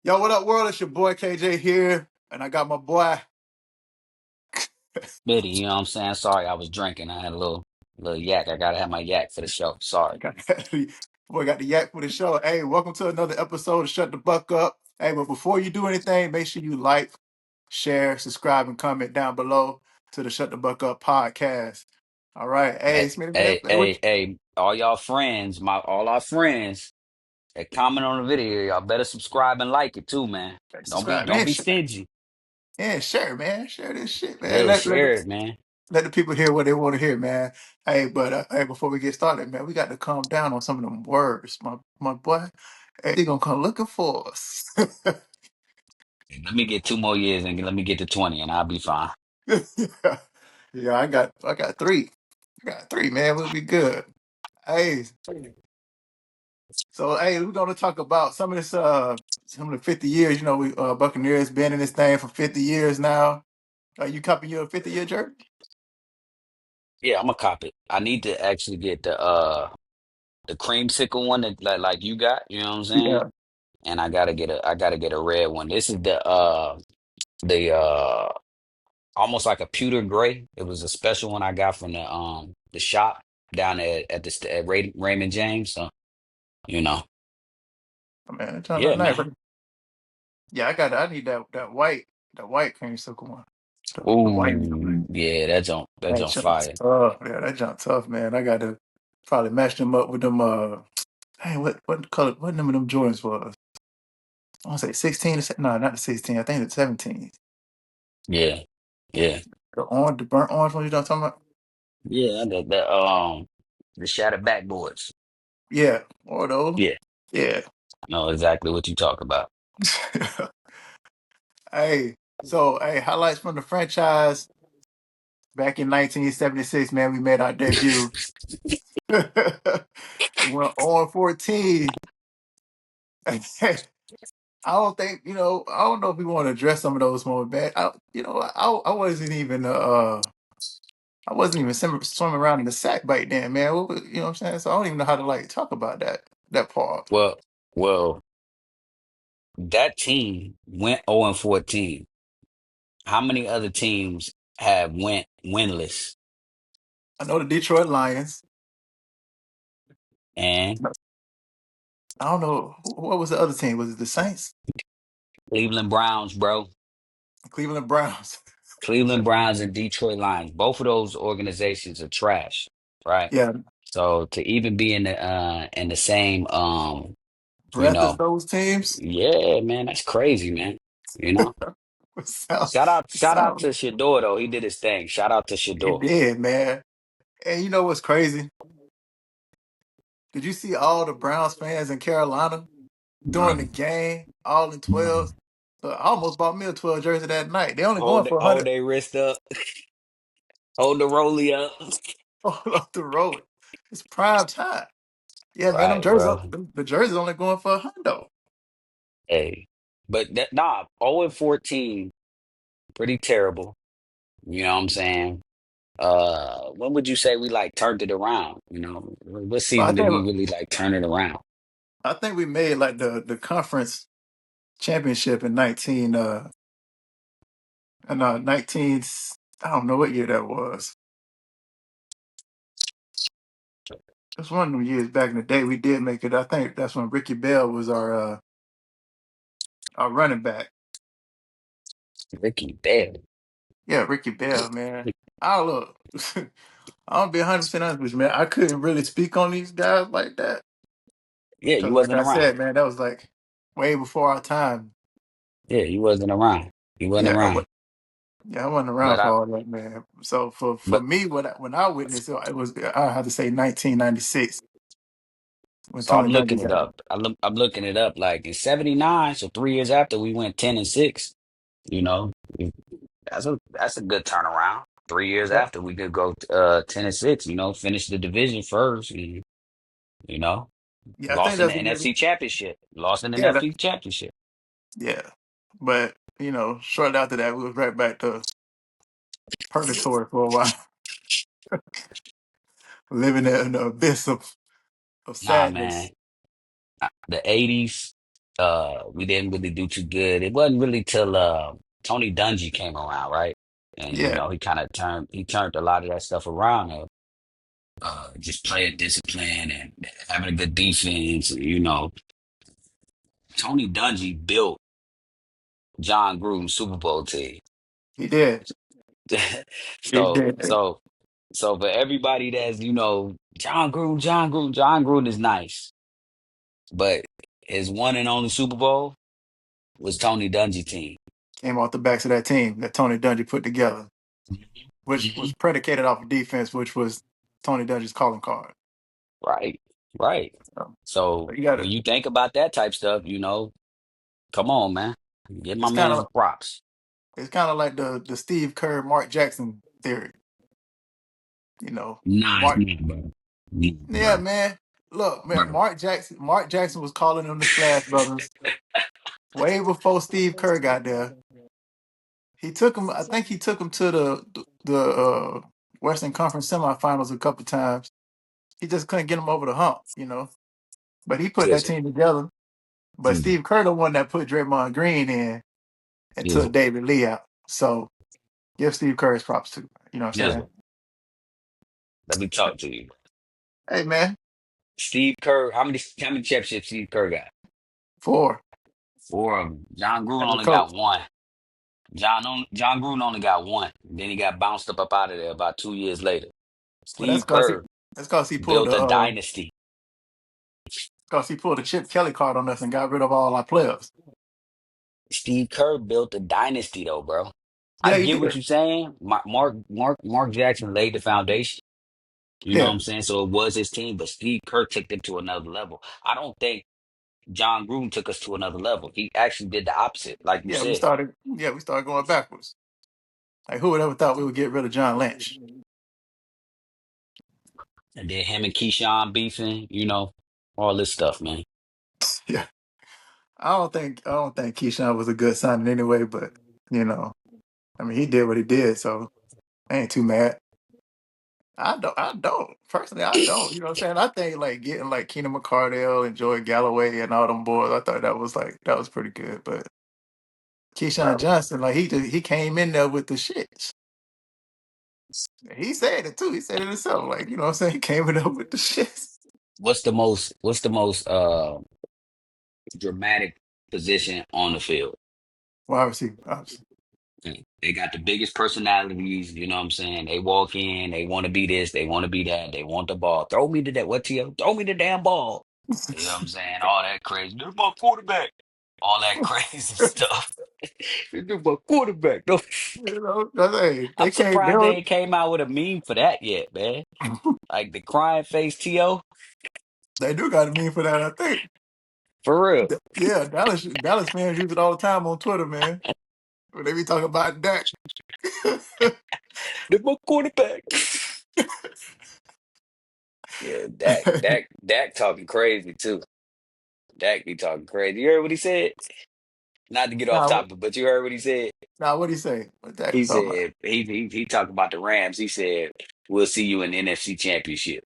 Yo, what up, world? It's your boy KJ here, and I got my boy. Smitty, you know what I'm saying? Sorry, I was drinking. I had a little yak. I gotta have my yak for the show. Sorry. Got boy got the yak for the show. Hey, welcome to another episode of Shut the Buck Up. Hey, but before you do anything, make sure you like, share, subscribe, and comment down below to the Shut the Buck Up podcast. All right, hey, Hey, Smitty, man, hey, hey, hey, all y'all friends, all our friends that comment on the video, y'all better subscribe and like it too, man. Don't be subscribe, don't man, be stingy. share, man, share this shit, man. Yeah, share it, man. Let the people hear what they want to hear, man. Hey, but hey, before we get started, man, we got to calm down on some of them words, my boy. Hey, they gonna come looking for us. Let me get 2 more years and let me get to 20 and I'll be fine. Yeah, I got three. I got three, man. We'll be good. Hey, so hey, we're gonna talk about some of this some of the 50 years. You know, we Buccaneers been in this thing for 50 years now. Are you copying your 50-year jersey? Yeah, I'm gonna cop it. I need to actually get the creamsicle one that like you got, you know what I'm saying? Yeah. And I gotta get a red one. This is the almost like a pewter gray. It was a special one I got from the shop down at Raymond James. So you know, Man, it's trying to look yeah, nice. man. Yeah, I need that white creamsicle one. The white one. Ooh, yeah, that's That on jump's fire. tough. Yeah, that jump tough, man. I got to probably match them up with them. Hey, what color? What number them Jordans was? I want to say 16. No, not the 16. I think the 17. Yeah, yeah, The burnt orange one. You know what I'm talking about? yeah. The shattered backboards. Yeah, or those. Yeah, Yeah. I know exactly what you talk about. Hey, so hey, highlights from the franchise back in 1976. Man, we made our debut. We went on 14. I don't think I don't know if we want to address some of those more bad. I wasn't even swimming around in the sack back then, man. You know what I'm saying? So I don't even know how to like talk about that part. Well, well, that team went 0 and 14. How many other teams have went winless? I know the Detroit Lions. And I don't know what was the other team. Was it the Saints? Cleveland Browns, bro. Cleveland Browns. Cleveland Browns and Detroit Lions. Both of those organizations are trash, right? Yeah, So to even be in the same you breath is know, those teams. yeah, man, that's crazy, man. You know? So, Shout out so to Shedeur though. He did his thing. Shout out to it Shedeur. did, man. And you know what's crazy? Did you see all the Browns fans in Carolina during the game, all in 12? So I almost bought me a 12 jersey that night. They only going for Hold 100 their wrist up, hold the rollie up. off the road. It's prime time. Yeah, man, them Right, jerseys, bro. the jerseys only going for a hundo. Hey. But that nah, 0 and 14, pretty terrible. You know what I'm saying? When would you say we like turned it around? You know, what But season did we really like turn it around? I think we made like the conference championship in 19 I don't know what year that was. It was one of them years back in the day we did make it. I think that's when Ricky Bell was our running back. Ricky Bell. Yeah, Ricky Bell, man. I look. I'll be 100% honest with you, man. I couldn't really speak on these guys like that Yeah, you because, like wasn't I around. said, man, that was like way before our time. Yeah, you wasn't around. You wasn't Yeah, around. yeah, I wasn't around But for I all that, man. So for but me, when I witnessed it, it was I have to say 1996 when so I'm Tony Dungy looking it got it. up. I'm looking it up. Like in '79, so 3 years after we went 10 and 6. You know, that's a good turnaround. 3 years Yeah, after we could go 10 and 6. You know, finish the division first. And, you know, yeah, I think lost in that's the the year. NFC Championship. Lost in the Yeah, NFC Championship. yeah. But shortly after that, we was right back to purgatory for a while, living in the abyss of Nah, man. sadness. The '80s. We didn't really do too good. It wasn't really till Tony Dungy came around, right? And you Yeah, know, he turned a lot of that stuff around of just playing discipline and having a good defense. You know, Tony Dungy built John Gruden's Super Bowl team. he did. He so did. so so for everybody that's, you know, John Gruden is nice, but his one and only Super Bowl was Tony Dungy team. Came off the backs of that team that Tony Dungy put together, which was Mhm. predicated off of defense, which was Tony Dungy's calling card. Right, right. So, So you got when to. you think about that type stuff, you know, come on, man, give my It's kind man of his props. it's kind of like the Steve Kerr Mark Jackson theory. Nah, it's Mark. not, bro. Nah, Yeah, bro, man. Look, man. bro. Mark Jackson was calling them the Splash Brothers way before Steve Kerr got there. He took him. I think he took him to the Western Conference semifinals a couple times. He just couldn't get him over the hump. But he put that Listen, team together. But listen, Steve Kerr, the one that put Draymond Green in and took listen, David Lee out. So give Steve Kerr his props too. You know what I'm saying? listen. Let me talk to you. Hey, man. Steve Kerr, how many championships Steve Kerr got? 4 Four of them. John Gruden as a only coach. got one. John Gruden only got one. Then he got bounced up out of there about 2 years later. Well, that's Steve cause he Kerr that's cause he pulled built the a dynasty. Chip Kelly card on us and got rid of all our players. Steve Kerr built a dynasty though, bro. I Yeah, he get what did. you're saying. Mark Jackson laid the foundation. You know what Yeah, I'm saying? So it was his team, but Steve Kerr took them to another level. I don't think John Gruden took us to another level. He actually did the opposite, like you yeah. We said. started. Yeah, we started going backwards. Like who would ever thought we would get rid of John Lynch? And then him and Keyshawn beefing, you know, all this stuff, man. Yeah, I don't think Keyshawn was a good signing anyway. But you know, I mean, he did what he did, so I ain't too mad. I don't personally. I don't. You know what I'm saying? I think like getting like Keenan McCardell and Joey Galloway and all them boys. I thought that was pretty good. But Keyshawn Bro, Johnson, like he came in there with the shits. He said it too. He said it himself. Like, you know what I'm saying? He came in there with the shits. what's the most dramatic position on the field? Well, obviously. They got the biggest personalities, you know what I'm saying? They walk in, they want to be this, they want to be that, they want the ball. Throw me to that, what, Tio? Throw me the damn ball. You know what I'm saying? All that crazy. They're my quarterback. All that crazy stuff. They're my quarterback. No, Hey, they I'm came surprised they down. ain't came out with a meme for that yet, man. Like the crying face Tio. They do got a meme for that, I think. For real. Yeah, Dallas fans use it all the time on Twitter, man. When they be talking about Dak. They're my quarterback. Yeah, Dak talking crazy too. Dak be talking crazy. You heard what he said? Not to get off Nah, topic, but you heard what he said. what'd he say? What Dak He was talking about? said he talked about the Rams. He said we'll see you in the NFC Championship.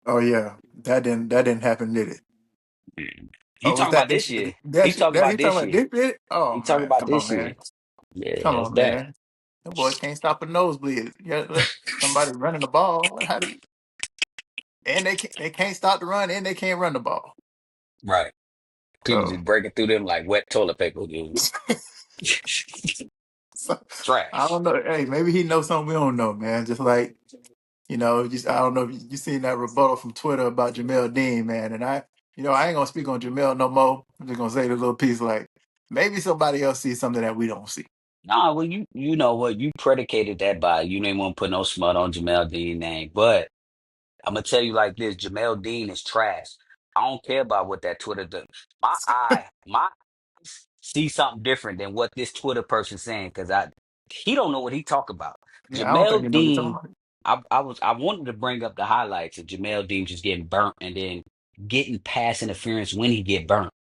Oh yeah. That didn't happen, did it? Mm. He Oh, was talking that about this this year. He that talking that about he talking this about year. this bit? Oh He talking man, about come on, this man. year. Yeah, Come that's on, Dak. man. Them boys can't stop a nosebleed. Yeah, let somebody running the ball. How do you, and they can't stop the run and they can't run the ball. Right. People So, just breaking through them like wet toilet paper, dude. so I Trash. don't know. Hey, maybe he knows something we don't know, man. Just like just I don't know if you seen that rebuttal from Twitter about Jamel Dean, man. And I ain't gonna speak on Jamel no more. I'm just gonna say the little piece like maybe somebody else sees something that we don't see. Nah, well, you know what? You predicated that by you didn't want to put no smut on Jamel Dean name, but I'm gonna tell you like this: Jamel Dean is trash. I don't care about what that Twitter does. My eyes see something different than what this Twitter person saying because he don't know what he talk about. Yeah, I don't think you Jamel know what you're talking Dean, about. I wanted to bring up the highlights of Jamel Dean just getting burnt and then getting pass interference when he get burnt.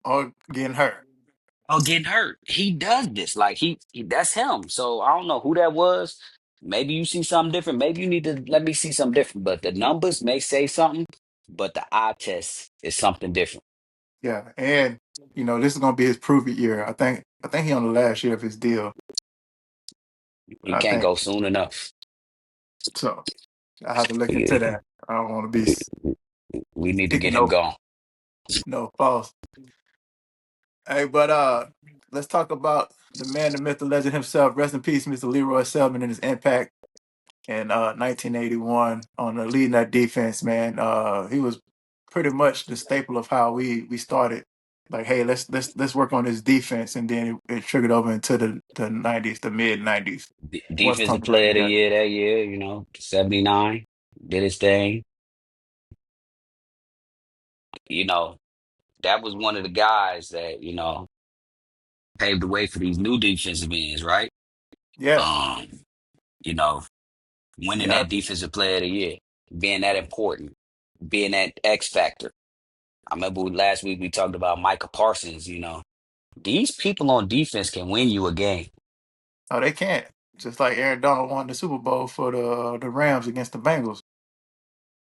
Or getting hurt. Oh, getting hurt. He does this. Like that's him. So I don't know who that was. Maybe you see something different. Maybe you need to let me see something different. But the numbers may say something, but the eye test is something different. Yeah, and this is gonna be his prove it year. I think he on the last year of his deal. He I can't think go soon enough. so. I have to look into We, that. I don't want to be we need to speaking get him gone. no false. Hey, but let's talk about the man, the myth, the legend himself. Rest in peace, Mr. Leroy Selman, and his impact in 1981 on leading that defense. Man, he was pretty much the staple of how we started. Like, hey, let's work on this defense, and then it triggered over into the '90s, the mid '90s. What's Defensive talking about player of the that? year that year, 79, did his thing. You know, that was one of the guys that, paved the way for these new defensive ends, right? Yeah, Um, you know, winning yeah. that defensive player of the year, being that important, being that X factor. I remember last week we talked about Micah Parsons, these people on defense can win you a game. Oh, they can't. Just like Aaron Donald won the Super Bowl for the Rams against the Bengals.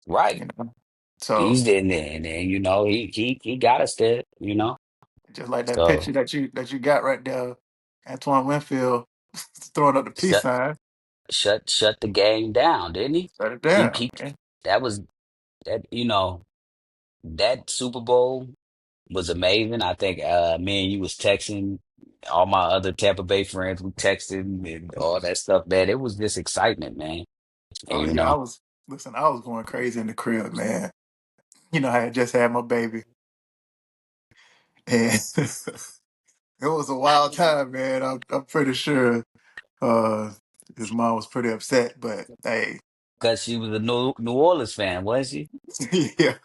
Right. You know, so He's in there and then, he got us there. just like that So picture that you got right there, Antoine Winfield throwing up the peace shut sign, shut the game down, didn't he? shut it He down. he that was that Super Bowl was amazing. I think me and you was texting, all my other Tampa Bay friends we texting and all that stuff, man. It was just excitement, man. And Oh yeah, I was going crazy in the crib, man. I had just had my baby, and it was a wild time, man. I'm pretty sure uh his mom was pretty upset, but hey, because she was a New Orleans fan, wasn't she? yeah.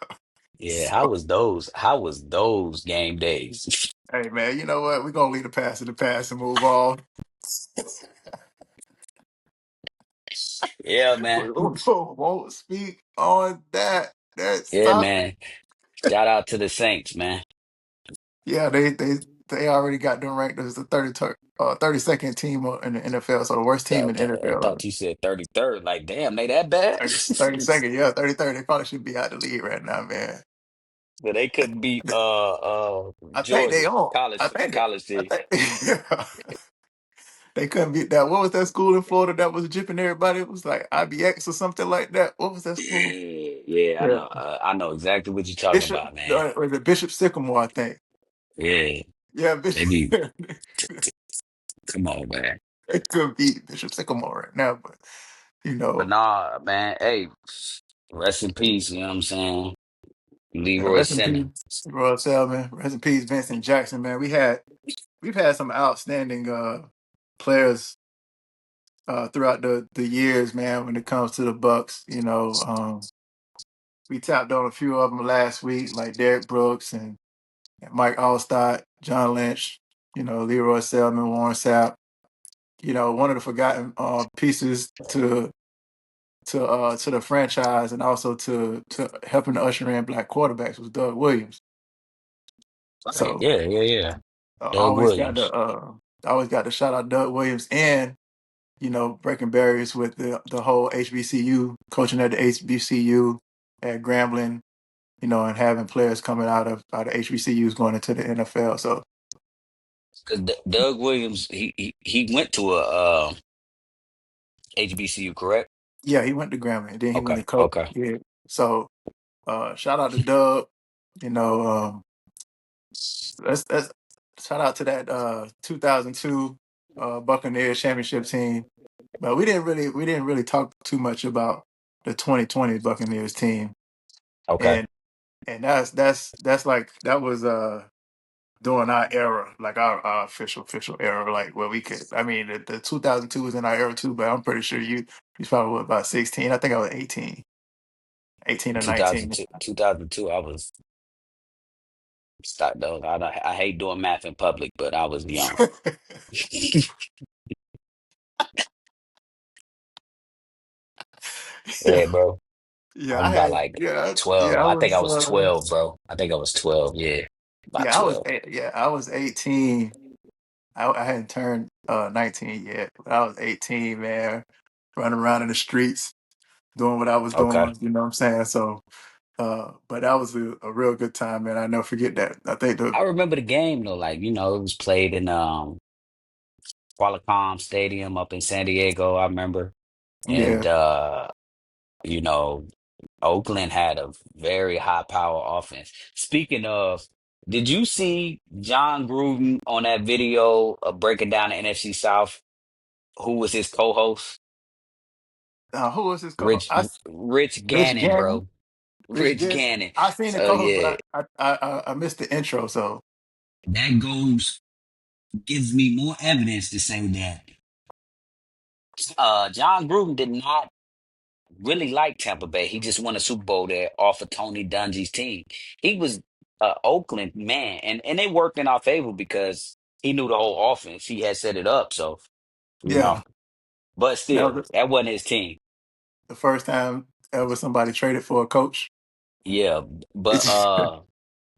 Yeah, So how was those game days? hey, man, you know what? We're gonna leave the past in the past and move on. Yeah, We man. won't speak on that. That Yeah, topic. man. Shout out to the Saints, man. Yeah, they already got them ranked as the 32nd team in the NFL, so the worst team in the I NFL. thought you said 33rd. Like, damn, they that bad? 32nd, yeah, 33rd. They probably should be out the league right now, man. But they couldn't beat I think they Georgia own. college I team. think yeah. They couldn't beat that. What was that school in Florida that was jipping everybody? It was like IBX or something like that. What was that school? Yeah, yeah, I Yeah, know. I know exactly what you're talking Bishop about, man. or the Bishop Sycamore, I think. Yeah, Yeah, they Bishop. be come on, man. It could be Bishop Sycamore right now, but you But know, nah, man. Hey, rest in peace. You know what I'm saying? Leroy rest in Simmons. peace, Royal Selman. Rest in peace, Vincent Jackson. Man, we've had some outstanding players throughout the years, man. When it comes to the Bucks, we tapped on a few of them last week, like Derek Brooks and Mike Allstott, John Lynch. Leroy Selman, Warren Sapp. One of the forgotten pieces to the franchise and also to helping to usher in black quarterbacks was Doug Williams. Right. So Yeah, yeah, yeah. I Doug always got Williams. to shout out Doug Williams and breaking barriers with the whole HBCU coaching at the HBCU at Grambling, and having players coming out of HBCUs going into the NFL. So Because Doug Williams, he went to a HBCU, correct? yeah, he went to Grambling and then he went Okay, to coach. okay. Yeah. So shout out to Doug. You know, let's shout out to that 2002 Buccaneers championship team. But we didn't really talk too much about the 2020 Buccaneers team, Okay. and that's like that was during our era, like our official era, like where we could. I mean, the 2002 was in our era too, but I'm pretty sure you probably were about 16. I think I was 18 or 19. 2002, I was stop though. I hate doing math in public, but I was young. Yeah, bro. I Yeah, was I about had like yeah, 12. I I think I was was 12, bro. I think I was 12. Yeah, about 12. I was 18. I hadn't turned 19 yet, but I was 18, man, running around in the streets doing what I was Okay. doing, you know what I'm saying? So But that was a real good time, man. I never forget that. I think the I remember the game though, like, it was played in Qualcomm Stadium up in San Diego, I remember. yeah, And you know, Oakland had a very high power offense. Speaking of, did you see John Gruden on that video of breaking down the NFC South? Who was his co-host? who was his co? Rich Rich Gannon, Gannon. bro. Rich Rich Gannon. Gannon. I seen the So co-host, yeah, but I missed the intro. So that goes gives me more evidence to say that John Gruden did not really like Tampa Bay. He just won a Super Bowl there off of Tony Dungy's team. He was Oakland man, and they worked in our favor because he knew the whole offense. He had set it up, so you know. yeah, But that still, was that wasn't his team. the first time ever somebody traded for a coach. Yeah, but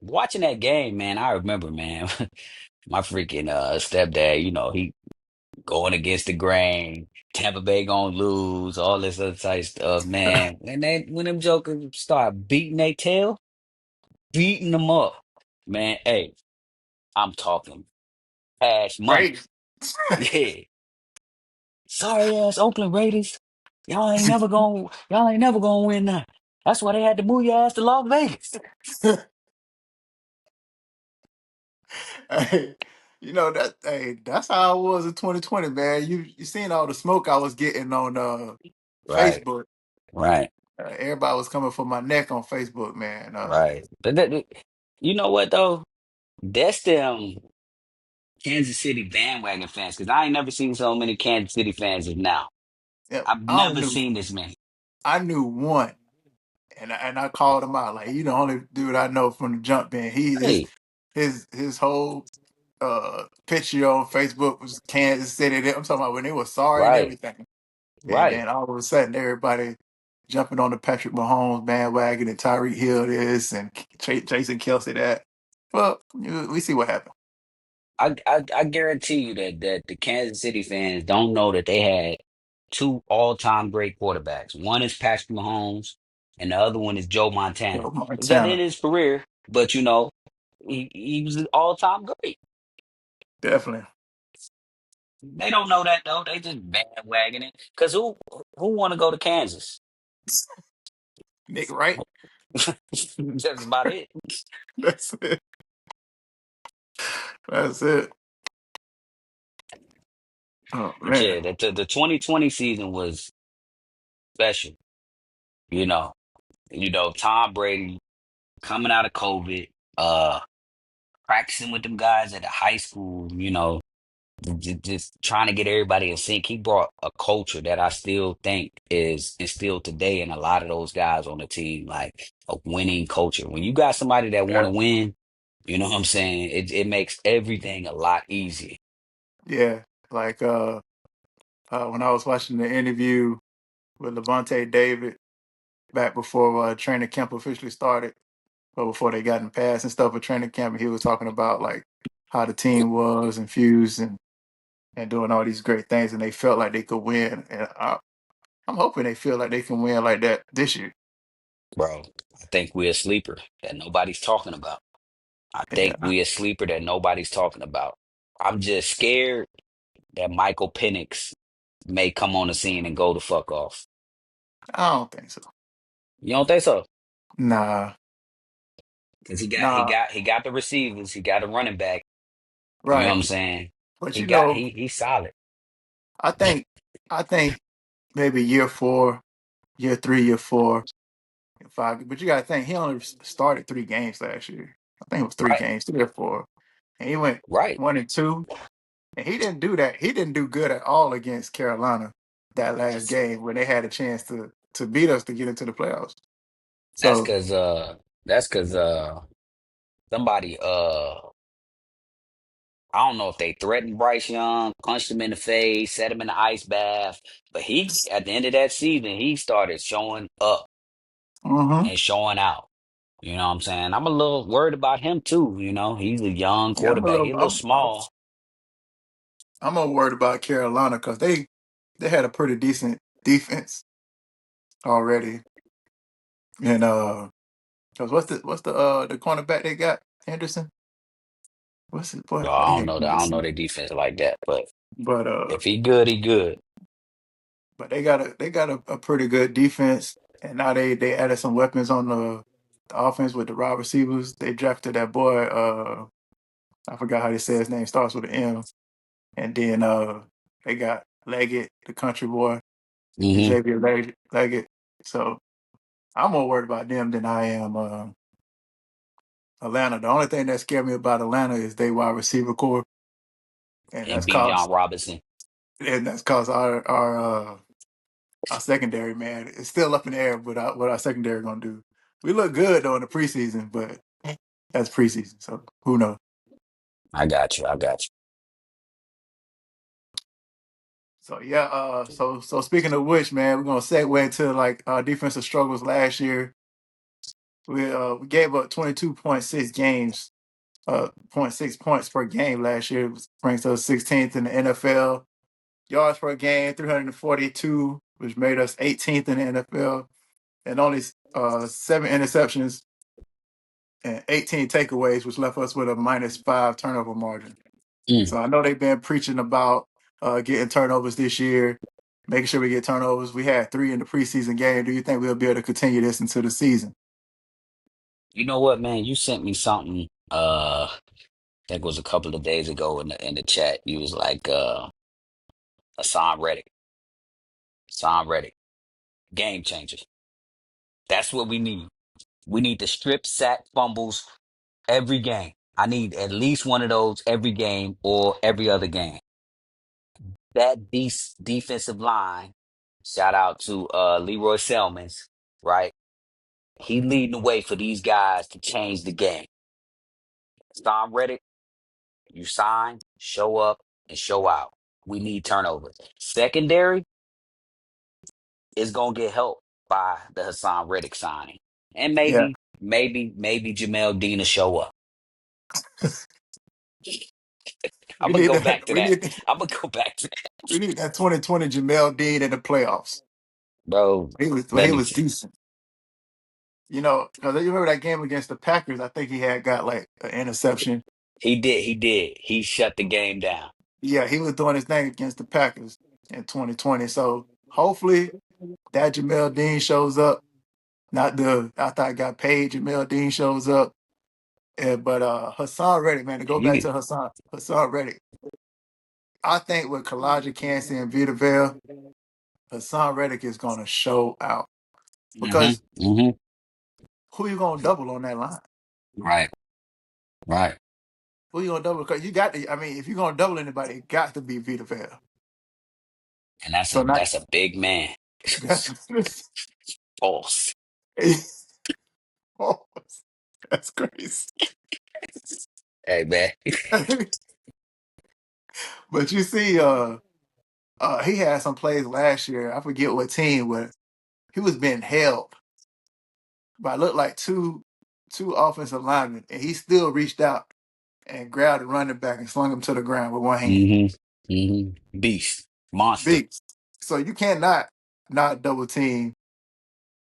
watching that game, man, I remember, man, my freaking stepdad. He going against the grain. Tampa Bay gonna lose, all this other type stuff, man. When them jokers start beating their tail, beating them up, man. Hey, I'm talking cash money. Great. Yeah. Sorry ass Oakland Raiders. Y'all ain't never gonna win now. That's why they had to move your ass to Las Vegas. Hey, that. Hey, that's how I was in 2020, man. You seen all the smoke I was getting on Right, Facebook. right, Everybody was coming for my neck on Facebook, man. right. You know what though? That's them Kansas City bandwagon fans, because I ain't never seen so many Kansas City fans as now. Yeah, I've I don't never know. seen this many. I knew one, and I called him out. Like, you the only dude I know from the jump. Man, Hey, his whole picture on Facebook was Kansas City. I'm talking about when they were sorry and right, everything. And right. then all of a sudden, everybody jumping on the Patrick Mahomes bandwagon and Tyreek Hill this and Jason Kelsey that. Well, we see what happened. I guarantee you that the Kansas City fans don't know that they had two all-time great quarterbacks. One is Patrick Mahomes, and the other one is Joe Montana. Joe It was at the end Montana, of his career, but he was an all-time great. definitely. They don't know that though. They just bandwagoning it. Cause who want to go to Kansas? Nick Wright. That's about it. That's it. That's it. Oh But man. yeah, the 2020 season was special. You know, Tom Brady coming out of COVID, practicing with them guys at the high school, just trying to get everybody in sync. He brought a culture that I still think is instilled today in a lot of those guys on the team, like a winning culture. When you got somebody that want Yeah. to win, you know what I'm saying? It makes everything a lot easier. Yeah. Like when I was watching the interview with Levante David back before training camp officially started, but before they got in pass and stuff with training camp, he was talking about like how the team was infused and doing all these great things, and they felt like they could win. And I'm hoping they feel like they can win like that this year. Bro, I think we're a sleeper that nobody's talking about. I think Yeah, we're a sleeper that nobody's talking about. I'm just scared that Michael Penix may come on the scene and go the fuck off. I don't think so. You don't think so? Nah, Because nah, he got the receivers, he got a running back. You know what right. I'm saying? But He's solid. I think I think maybe year 4, year 3, year 4, and 5. But you got to think he only started 3 games last year. I think it was three Right, games, 3 or 4, and he went right. 1-2. And he didn't do that. He didn't do good at all against Carolina that last game when they had a chance to beat us to get into the playoffs. That's So, cause that's cause somebody I don't know if they threatened Bryce Young, punched him in the face, set him in the ice bath, but he at the end of that season he started showing up hmm and showing out. You know what I'm saying? I'm a little worried about him too. He's a young yeah, quarterback. He's a little small. I'm more worried about Carolina because they had a pretty decent defense already, and Cause what's the cornerback they got? Henderson? What's it? What? I Yeah, don't know that. I don't know Henderson. their defense like that. But But if he good, he good. they got a pretty good defense, and now they added some weapons on the offense with the wide receivers. They drafted that boy. I forgot how they say his name. Starts with an M. And then they got Leggett, the country boy, Hmm. Xavier Leggett. So I'm more worried about them than I am Atlanta. The only thing that scared me about Atlanta is they wide receiver core, and And that's Bijan cause Robinson. and that's cause our secondary, man, it's still up in the air what our secondary gonna do. We look good though in the preseason, but that's preseason, so who knows? I got you. I got you. So yeah, so speaking of which, man, we're gonna segue into like our defensive struggles last year. We gave up 22.6 games, 0.6 points per game last year, which brings us 16th in the NFL. Yards per game, 342, which made us 18th in the NFL, and only 7 interceptions and 18 takeaways, which left us with a -5 turnover margin. Mm. So I know they've been preaching about getting turnovers this year, making sure we get turnovers. We had 3 in the preseason game. Do you think we'll be able to continue this into the season? You know what, man? You sent me something. I think it was a couple of days ago in the chat. You was like, Hassan Reddick. Hassan Reddick. Game changers. That's what we need. We need to strip sack fumbles every game. I need at least one of those every game or every other game. That defensive line, shout out to Leroy Selmans, right? He leading the way for these guys to change the game. Hassan Reddick, you sign, show up, and show out. We need turnovers. Secondary is gonna get helped by the Hassan Reddick signing. And Yeah, maybe Jamel Dean will show up. I'm we gonna need go that. back to that. I'm gonna go back to that. We need that 2020 Jamel Dean in the playoffs. Bro, He let me was decent. You know, because you remember that game against the Packers? I think he had got like an interception. he shut the game down. Yeah, he was doing his thing against the Packers in 2020. So hopefully that Jamel Dean shows up. Not the after I got paid, Jamel Dean shows up. But Hassan Reddick, man, to go And you back can to Hassan Reddick, I think with Kalijah Cansey and Vita Vale, Hassan Reddick is gonna show out. hmm Because hmm who you gonna double on that line? Right, right. Who you gonna double? Because you got to. I mean, if you're gonna double anybody, it got to be Vita Vale. And that's a So not that's a big man. that's False. oh, that's crazy. Hey man. But you see, he had some plays last year. I forget what team, where he was being held by looked like two offensive linemen, and he still reached out and grabbed the running back and slung him to the ground with one hand. hmm Beast. Monster. Big. So you cannot not double team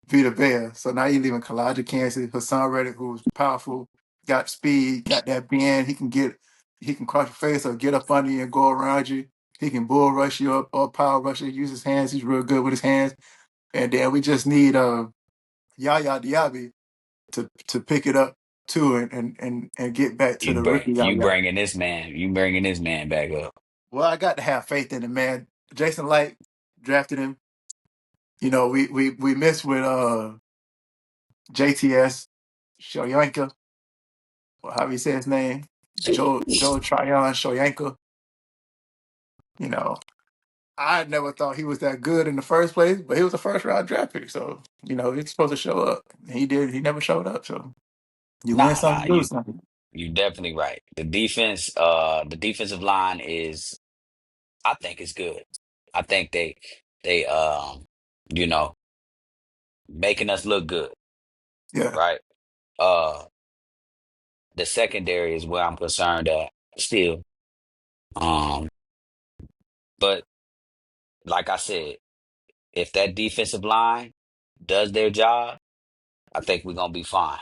Vita Vea. So now you're leaving Kalijah Kansas, Hassan Reddick, who's powerful, got speed, got that bend. He can cross your face or get up under you and go around you. He can bull rush you up or power rush you. Use his hands. He's real good with his hands. And then we just need Yaya Diaby to pick it up too and get back to the rookie Yaya. You bringing this man back up. Well, I got to have faith in him, man. Jason Light drafted him. You know, we missed with JTS Shoyanka, or how you say his name, Joe Tryon Shoyanka. You know, I never thought he was that good in the first place, but he was a first round draft pick, so you know he's supposed to show up. He did. He never showed up. So you win Nah, something, you lose something. you definitely right. The defensive line is, I think it's good. I think they you know, making us look good, Yeah, right? Uh the secondary is where I'm concerned at still. Um, but like I said, if that defensive line does their job, I think we're gonna be fine.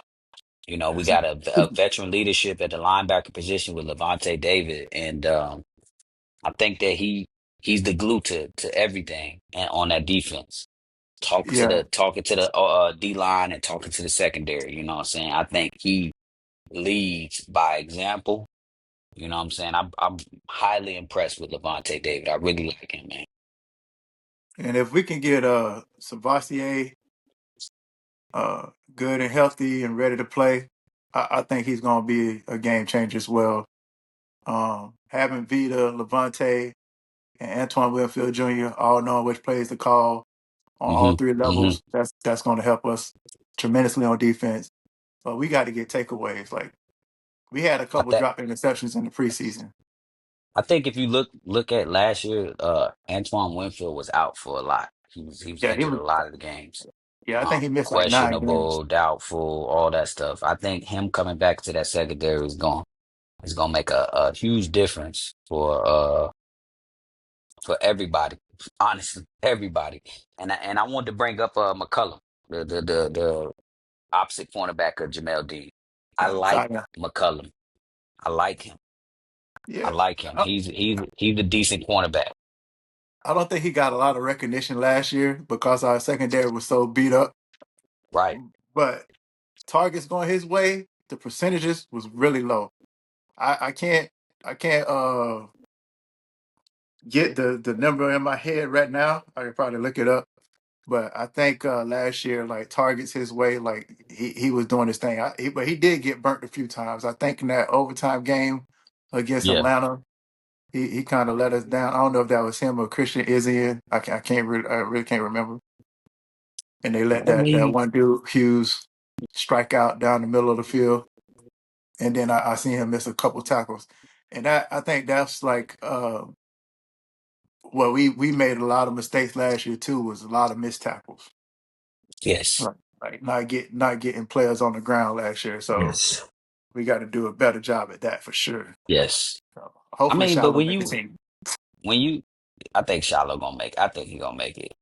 You know, we got a veteran leadership at the linebacker position with Levante David, and I think that he's the glue to everything and on that defense. Yeah, Talking to the D line and talking to the secondary. You know what I'm saying? I think he leads by example. You know what I'm saying? I'm highly impressed with Levante David. I really like him, man. and if we can get Savassier good and healthy and ready to play, I think he's going to be a game changer as well. Having Vita, Levante, and Antoine Winfield Jr. all knowing which plays to call on all Hmm. three Hmm. levels, that's going to help us tremendously on defense. But we got to get takeaways. Like we had a I couple think drop interceptions in the preseason. I think if you look at last year, Antoine Winfield was out for a lot. He was Yeah, he injured was. a lot of the games. Yeah, I think he missed like 9 games. Questionable, doubtful, all that stuff. I think him coming back to that secondary is gonna make a huge difference for everybody. Honestly, everybody. And I wanted to bring up McCullum, the opposite cornerback of Jamel Dean. I like Kaya. McCullum. I like him. I Yeah, like him. I, He's a decent cornerback. I don't think he got a lot of recognition last year because our secondary was so beat up. Right. But targets going his way, the percentages was really low. I can't get the number in my head right now. I could probably look it up. But I think last year, like targets his way, like he was doing his thing. But he did get burnt a few times. I think in that overtime game against Yeah. Atlanta, he kind of let us down. I don't know if that was him or Christian Izien. I really can't remember. And they let I that mean, one dude Hughes strike out down the middle of the field, and then I seen him miss a couple tackles, and I think that's like well we made a lot of mistakes last year too. Was a lot of missed tackles, yes. like not getting players on the ground last year. So Yes. we got to do a better job at that for sure. Yes. So I hopefully mean, but Shallow make the team. when you I think Shiloh gonna make I think he gonna make it.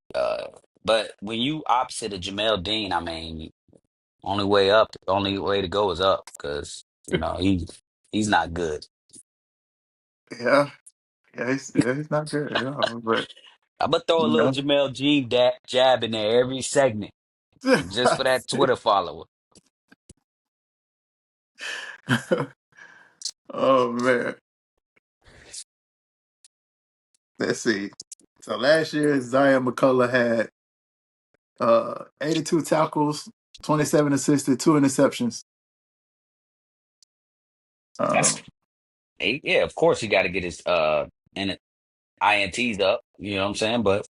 But when you opposite of Jamel Dean, I mean, only way to go is up because he's not good. Yeah, yeah, he's not good at all, but I'm gonna throw a you little know. Jamel Dean jab in there every segment just for that Twitter follower. Oh man. Let's see. So last year, Zion McCullough had 82 tackles, 27 assisted, two interceptions. That's Um, yeah, of course he got to get his and INTs up. You know what I'm saying? But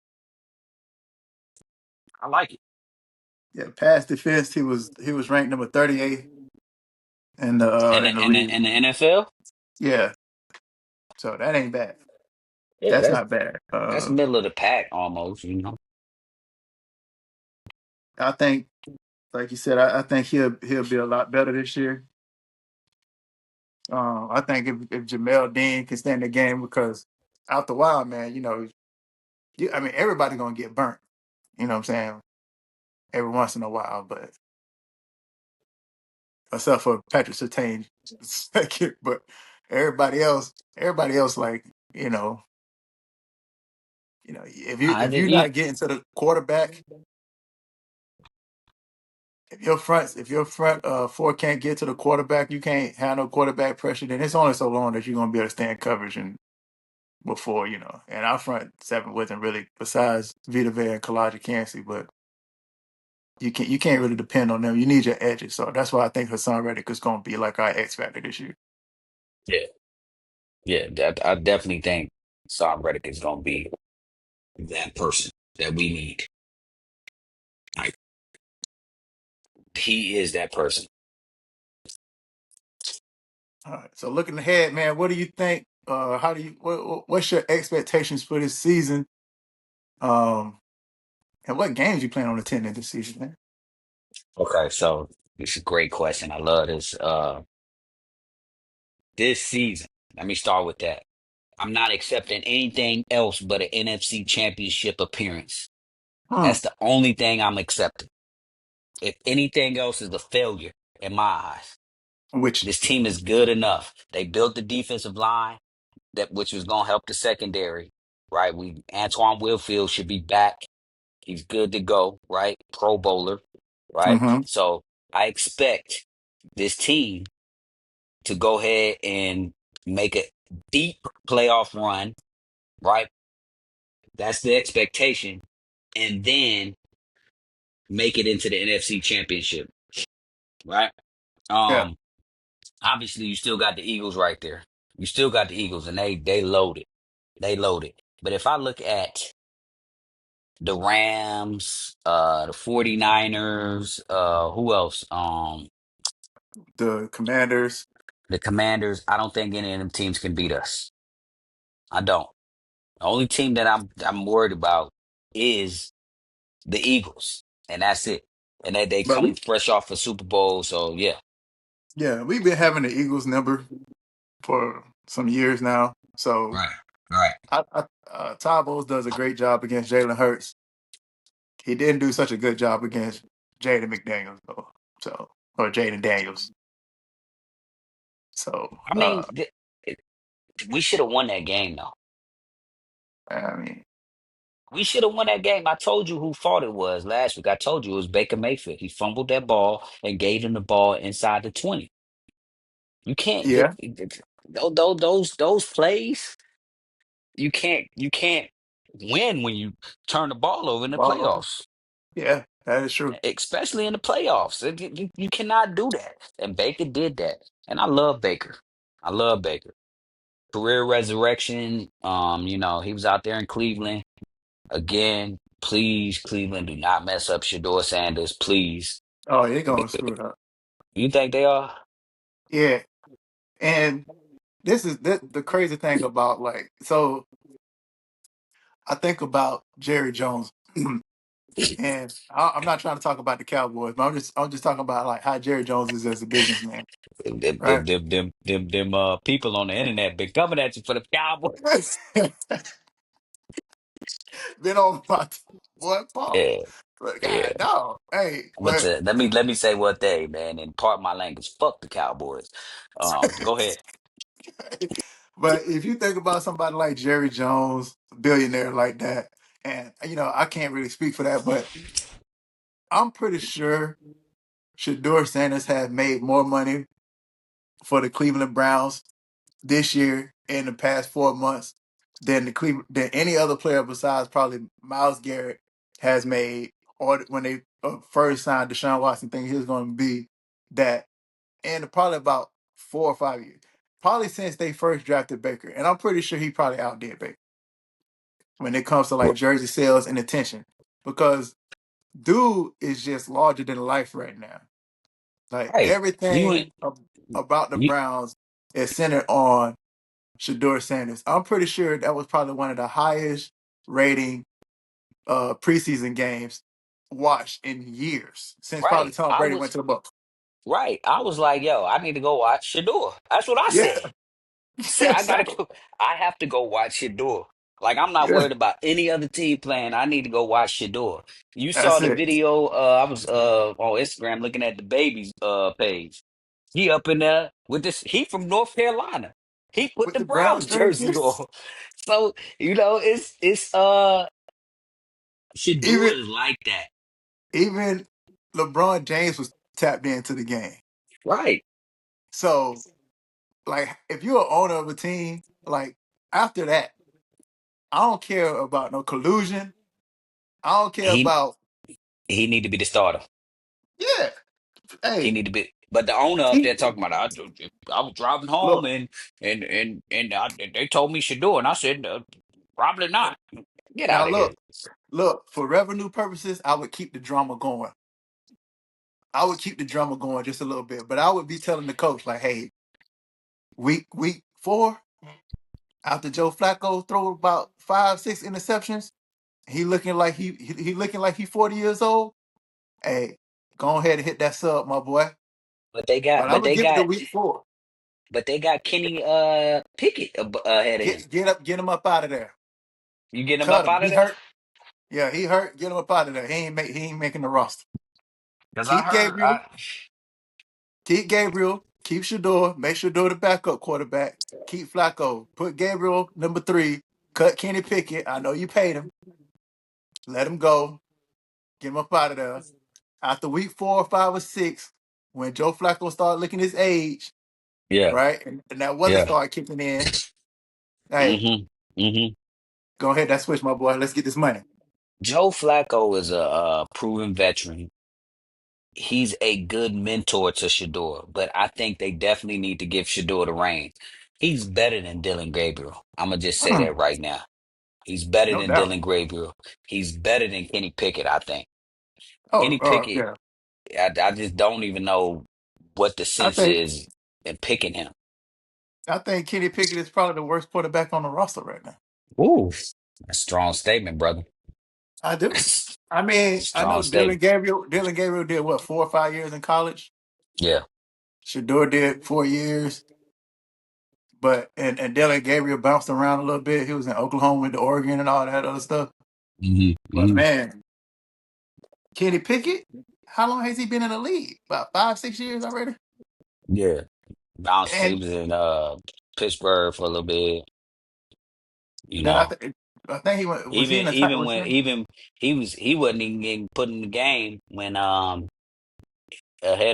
I like it. yeah, pass defense. He was ranked number 38 And in the in league. the NFL, Yeah, so that ain't bad. yeah, That's that's not bad. that's middle of the pack almost. I think, like you said, I think he'll be a lot better this year. I think if Jamel Dean can stay in the game because after a while, man, I mean everybody gonna get burnt. You know what I'm saying? Every once in a while, but except for Patrick Surtain second, but everybody else, like you know, I if you're did, you, not getting to the quarterback, if your front four can't get to the quarterback, you can't handle quarterback pressure. Then it's only so long that you're gonna be able to stand coverage and before And our front seven wasn't really besides Vita Vea and Kalijah Cansey, but you can't really depend on them. You need your edges, so that's why I think Hassan Reddick is gonna be like our X factor this year. yeah, yeah. That I definitely think Sam Reddick is gonna be that person that we need. Like he is that person. All right. So looking ahead, man, what do you think? How do you? What's your expectations for this season? Um, and what games you plan on attending this season, man? Okay, so it's a great question. I love this. This season, let me start with that. I'm not accepting anything else but an NFC Championship appearance. Hmm. That's the only thing I'm accepting. If anything else is a failure. in my eyes. Which, This team is good enough. They built the defensive line that which was gonna help the secondary, right? We Antoine Wilfield should be back. He's good to go, right? Pro bowler, right? mm-hmm, So I expect this team to go ahead and make a deep playoff run, right? That's the expectation. And then make it into the NFC championship, right? yeah, Um, Obviously you still got the Eagles right there. You still got the Eagles and they loaded. They loaded. But if I look at the Rams, the 49ers, who else? the Commanders. The Commanders, I don't think any of them teams can beat us. I don't. The only team that I'm worried about is the Eagles, and that's it. And they But come fresh off a Super Bowl, so yeah. we've been having the Eagles number for some years now. So Right. Right. Todd Bowles does a great job against Jalen Hurts. He didn't do such a good job against Jaden McDaniels, though. So, or Jaden Daniels. So, I mean, we should have won that game though. I mean, We should have won that game. I told you who fault it was last week. I told you it was Baker Mayfield. He fumbled that ball and gave him the ball inside the 20. You can't yeah, those plays. You can't win when you turn the ball over in the ball over. playoffs, Yeah, that is true. especially in the playoffs. You cannot do that. And Baker did that. And I love Baker. I love Baker. Career resurrection. He was out there in Cleveland again. Please, Cleveland, do not mess up Sheduer Sanders. Please. Oh, you're going to screw it up. You think they are? Yeah, and this is the crazy thing about like so. I think about Jerry Jones, and I'm not trying to talk about the Cowboys, but I'm just talking about like how Jerry Jones is as a businessman, right? People on the internet been coming at you for the Cowboys. Been on my boy Paul, Yeah, but yeah. God, no, hey, But but let me say one thing, man, and part my language. Fuck the Cowboys. Go ahead. but if you think about somebody like Jerry Jones, a billionaire like that, and I can't really speak for that, but I'm pretty sure Shedeur Sanders has made more money for the Cleveland Browns this year in the past 4 months than any other player besides probably Miles Garrett has made, or when they first signed Deshaun Watson, thinking he was going to be that in probably about 4 or 5 years. Probably since they first drafted Baker. And I'm pretty sure he probably outdid Baker when it comes to like jersey sales and attention. Because dude is just larger than life right now. Like Right. You everything ain't about the you Browns is centered on Sheduer Sanders. I'm pretty sure that was probably one of the highest rating preseason games watched in years since probably right. Tom I Brady went was to the Bucs. right. I was like, yo, I need to go watch Shador. That's what I Yeah, said. Say I gotta exactly. go. I have to go watch Shador. Like I'm not Yeah, worried about any other team playing. I need to go watch Shador. You saw that's the it. video. I was on Instagram looking at the baby's page. He up in there with this. He from North Carolina. He put With the the Browns Browns jersey jerseys, on. So it's Shador even is like that, even LeBron James was tapped into the game. right? So, like, if you're an owner of a team, like after that, I don't care about no collusion. I don't care He about he need to be the starter. yeah. He Hey, need to be. But the owner up he there talking about, I was driving home look and they told me Shador, and I said probably not. Get now. out of here. Look. For revenue purposes, I would keep the drama going. I would keep the drama going just a little bit, but I would be telling the coach like, "Hey, week 4, after Joe Flacco throw about 5, 6 interceptions, he looking like he looking like he 40 years old. Hey, go ahead and hit that sub, my boy. But they But got, I'm but gonna they give it to got, week 4. but they got Kenny Pickett ahead of him. Get him up out of there. You getting him Cut up him. out of He there? hurt. Yeah, he hurt. Get him up out of there. He ain't making the roster. Because I Keep heard, Gabriel. Keep Gabriel. Keep Shador. Make Shador the backup quarterback. Keep Flacco. Put Gabriel number 3. Cut Kenny Pickett. I know you paid him. Let him go. Get him up out of there. After week 4 or 5 or 6, when Joe Flacco started looking his age, Yeah, right, and that weather yeah. started kicking in, hey, Mm-hmm. Mm-hmm. go ahead, that switch, my boy. Let's get this money. Joe Flacco is a proven veteran. He's a good mentor to Shador, but I think they definitely need to give Shador the reins. He's better than Dylan Gabriel. I'm gonna just say that right now. He's better No than doubt. Dylan Gabriel. He's better than Kenny Pickett, I think. Oh, Kenny Pickett, yeah. I just don't even know what the I sense think is in picking him. I think Kenny Pickett is probably the worst quarterback on the roster right now. Ooh, a strong statement, brother. I do. I mean, I Strong know statement. Dylan Gabriel did what, 4 or 5 years in college. Yeah. Shador did 4 years, but and Dylan Gabriel bounced around a little bit. He was in Oklahoma with the Oregon and all that other stuff. Hmm. But Hmm. man, Kenny Pickett, how long has he been in the league? About 5, 6 years already. Yeah. Bounced. He And was in Pittsburgh for a little bit, you then know. I think he went. Was he Even in the title? even Was he? when even he wasn't even getting put in the game when ahead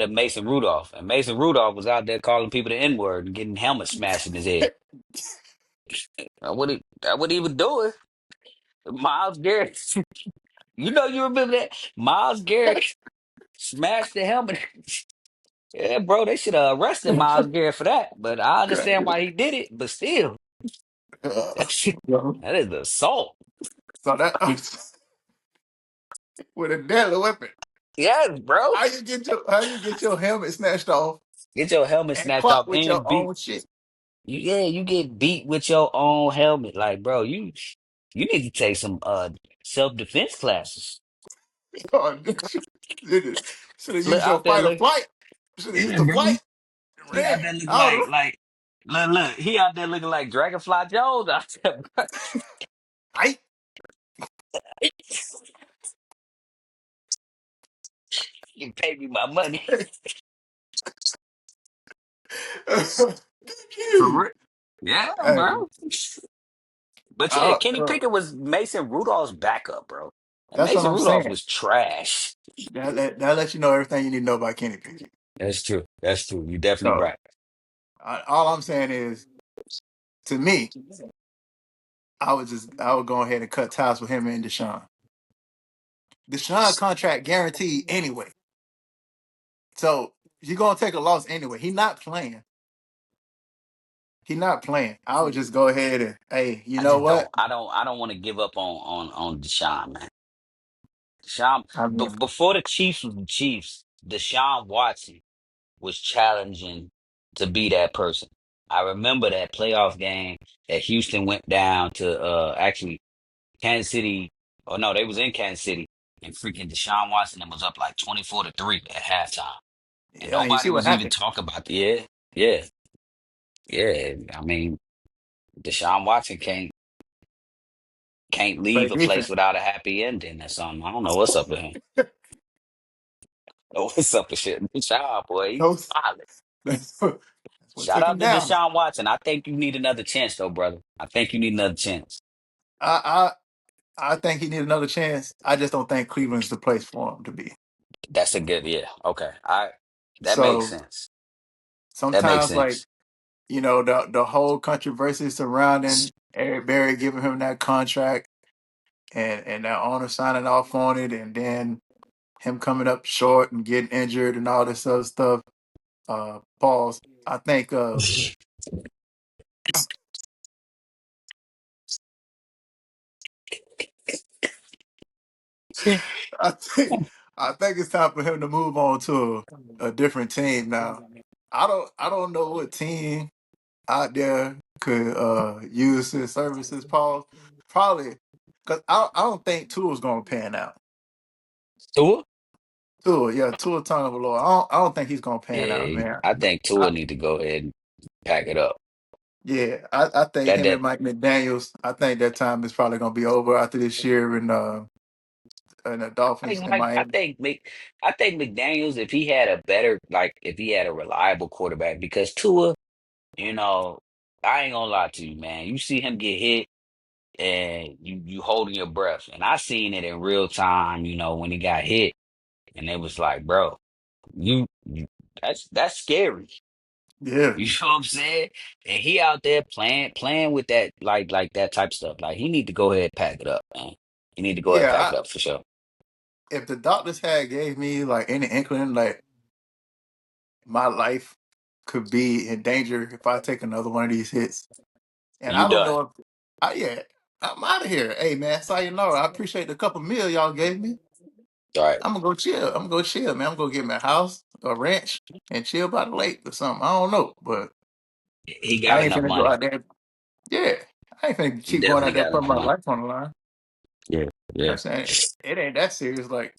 of Mason Rudolph. And Mason Rudolph was out there calling people the N-word and getting helmets smashed in his head. That what he was doing. Miles Garrett. You remember that? Miles Garrett smashed the helmet. Yeah, bro, they should have arrested Miles Garrett for that. But I understand why he did it. But still, Uh, that shit, so that is assault. that with a deadly weapon. Yes, bro. How you get your helmet snatched off Get your helmet and snatched clock off with your and beat. own shit? You get beat with your own helmet. Like, bro, you need to take some self-defense classes. Oh, should have Look used your out there, fight or look. flight. Should have used Yeah, the bro. flight. He out Ran. there looking I don't know. like look, he out there looking like Dragonfly Jones out there, bro. I You pay me my money. For you. real. Yeah, Hey, bro. But yeah, I, Kenny Pickett was Mason Rudolph's backup, bro. And that's what Mason I'm Rudolph saying. was trash. That lets you know everything you need to know about Kenny Pickett. That's true. That's true. You definitely So right. all I'm saying is, to me, I would go ahead and cut ties with him and Deshaun. Deshaun contract guaranteed anyway. So you're gonna take a loss anyway. He not playing. He not playing. I would just go ahead and, hey, you I know just don't. what? I don't want to give up on Deshaun, man. Deshaun, I mean, but before the Chiefs was the Chiefs, Deshaun Watson was challenging to be that person. I remember that playoff game that Houston went down to actually Kansas City. Oh no, they was in Kansas City, and freaking Deshaun Watson was up like 24-3 at halftime, and yeah, you nobody see what was even happened. talking about the yeah, yeah. I mean, Deshaun Watson can't Play leave a place defense. without a happy ending or something. I don't know what's up with him. What's up with shit? Deshaun, boy, he's Those, solid. that's what Shout took out him to down. Deshaun Watson. I think you need another chance, though, brother. I think you need another chance. I I think he needs another chance. I just don't think Cleveland's the place for him to be. That's a good, yeah. Okay, that makes So sense. That makes sometimes, like, sense. the whole controversy surrounding Eric Berry giving him that contract and that owner signing off on it, and then him coming up short and getting injured and all this other stuff. Pause. I think. I think. I think it's time for him to move on to a different team now. I don't know what team out there could use his services, Paul. Probably because I don't think Tua's gonna pan out. Tua? Tua, yeah, Tua Tagovailoa. I don't think he's gonna pan out, Yeah, man. I think Tua I, need to go ahead and pack it up. yeah, I think That him and that Mike McDaniels. I think that time is probably gonna be over after this year, and and the Dolphins I in like Miami. I think McDaniels, if he had a better, like if he had a reliable quarterback, because Tua, you know, I ain't gonna lie to you, man. You see him get hit and you holding your breath. And I seen it in real time, when he got hit, and it was like, bro, you that's scary. Yeah, You know what I'm saying? And he out there playing with that like that type of stuff. Like he need to go ahead and pack it up, man. He need to go ahead and yeah. pack it up for sure. If the doctors had gave me like any inkling, like my life could be in danger if I take another one of these hits, and You I don't done. know if yeah, I'm out of here. Hey man, sayonara. I appreciate the couple meal y'all gave me. All right. I'm gonna go chill. I'm gonna go chill, man. I'm gonna get me a house, a ranch, and chill by the lake or something. I don't know, but He I got ain't enough finna go money. out there. Yeah, I ain't finna He keep going definitely out there got putting enough my money. life on the line. Yeah, You know yeah. what I'm saying? It ain't that serious, like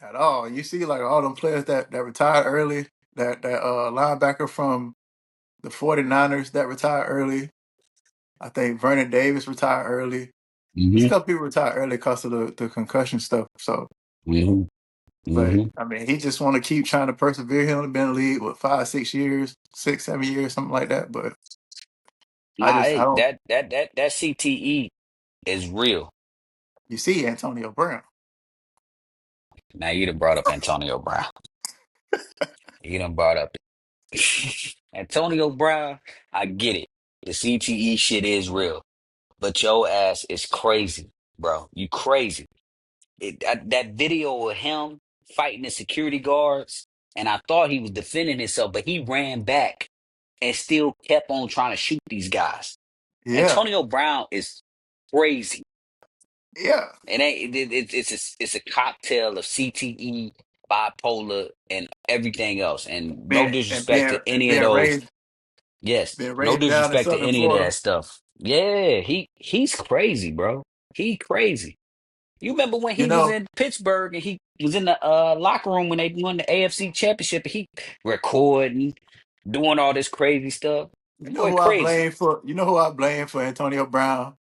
at all. You see, like all them players that retired early, that linebacker from the 49ers that retired early. I think Vernon Davis retired early. There's a Hmm. couple people retired early because of the concussion stuff. So, Hmm. but Hmm. I mean, he just want to keep trying to persevere. He only been in the league with 5, 6 years, 6, 7 years, something like that. But Nah, I hey, don't. that CTE is real. You see, Antonio Brown. Now you done brought up Antonio Brown. You done brought up Antonio Brown. I get it. The CTE shit is real, but your ass is crazy, bro. You crazy. That video of him fighting the security guards, and I thought he was defending himself, but he ran back and still kept on trying to shoot these guys. Yeah, Antonio Brown is crazy. yeah. It ain't it's a cocktail of CTE, bipolar, and everything else. And no Being and disrespect being to and any of being those. raised Yes, being no raised down in disrespect to Southern any of that Florida. stuff. Yeah, he's crazy, bro. He crazy. You remember when You he was know, in Pittsburgh and he was in the locker room when they won the AFC Championship and he recording, doing all this crazy stuff. you know Boy, who I crazy. blame for. You know who I blame for Antonio Brown.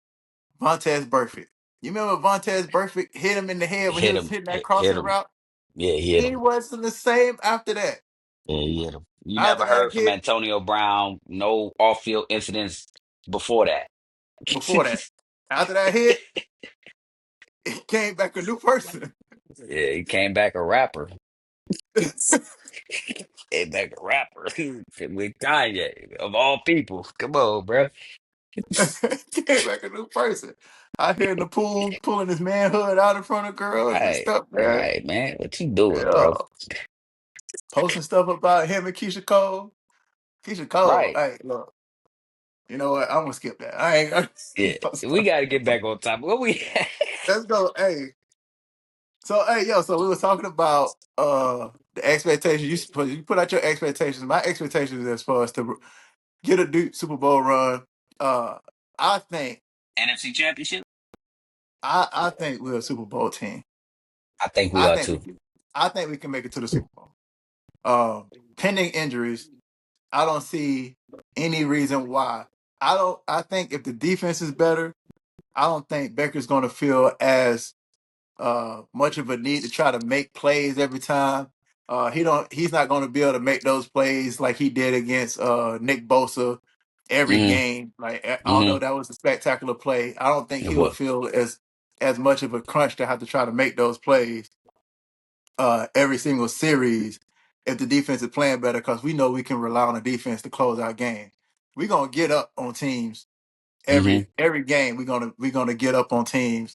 Vontez Burfict. You remember Vontez Burfict hit him in the head when he Hit was him, hitting that hit crossing him. route? Yeah, he hit He him. wasn't the same after that. Yeah, he hit him. You After never that heard from hit, Antonio Brown, no off-field incidents before that. before that, after that hit, he came back a new person. Yeah, he came back a rapper. Came back a rapper with Kanye of all people. Come on, bro. Came back a new person. Out here in the pool, pulling his manhood out in front of girls and Right, stuff, man. right, man. What you doing, bro? Yeah. Posting stuff about him and Keisha Cole. Keisha Cole, Right. hey, look, you know what? I'm gonna skip that. I ain't gonna Yeah. post We stuff. got to get back on top. What we Let's go. Hey, so hey, yo, so we were talking about the expectations. You put out your expectations. My expectations as far as to get a Duke Super Bowl run. Uh, I think NFC Championship? I think we're a Super Bowl team. I think we I are think we too. can. I think we can make it to the Super Bowl. Pending injuries, I don't see any reason why. I don't. I think if the defense is better, I don't think Becker's going to feel as much of a need to try to make plays every time. He's not going to be able to make those plays like he did against Nick Bosa every Mm-hmm. game. Like although Mm-hmm. that was a spectacular play, I don't think It he'll was. feel as much of a crunch to have to try to make those plays every single series if the defense is playing better because we know we can rely on the defense to close our game. We're gonna get up on teams Mm-hmm. every game. We're gonna get up on teams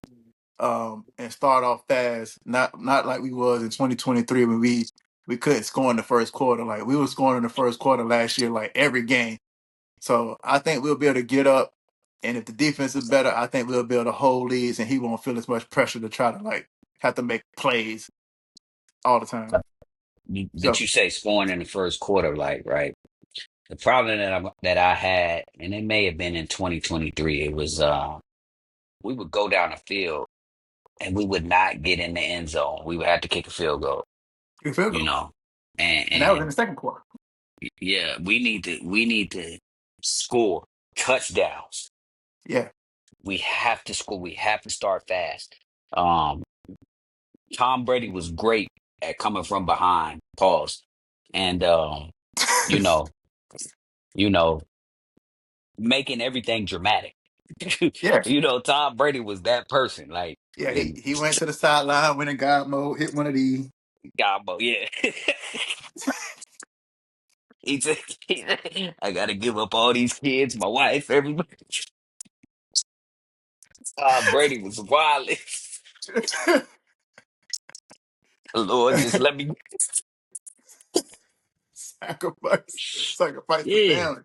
and start off fast. Not like we was in 2023 when we couldn't score in the first quarter. Like we were scoring in the first quarter last year, like every game. So I think we'll be able to get up, and if the defense is better, I think we'll be able to hold leads, and he won't feel as much pressure to try to like have to make plays all the time. But So you say scoring in the first quarter, like, right? The problem that I had, and it may have been in 2023, it was we would go down the field and we would not get in the end zone. We would have to kick a field goal, good field you goal, know. And and that was in and the second quarter. yeah, we need to score touchdowns. Yeah, We have to score. We have to start fast. Um, Tom Brady was great at coming from behind, pause, and you know, you know, making everything dramatic. Yeah, Tom Brady was that person. Like, yeah. He and he went to the sideline, went in God mode, hit one of these. Gabo, yeah. He said, I gotta give up all these kids, my wife, everybody. Brady was wild. Lord, just let me. sacrifice the Yeah, family.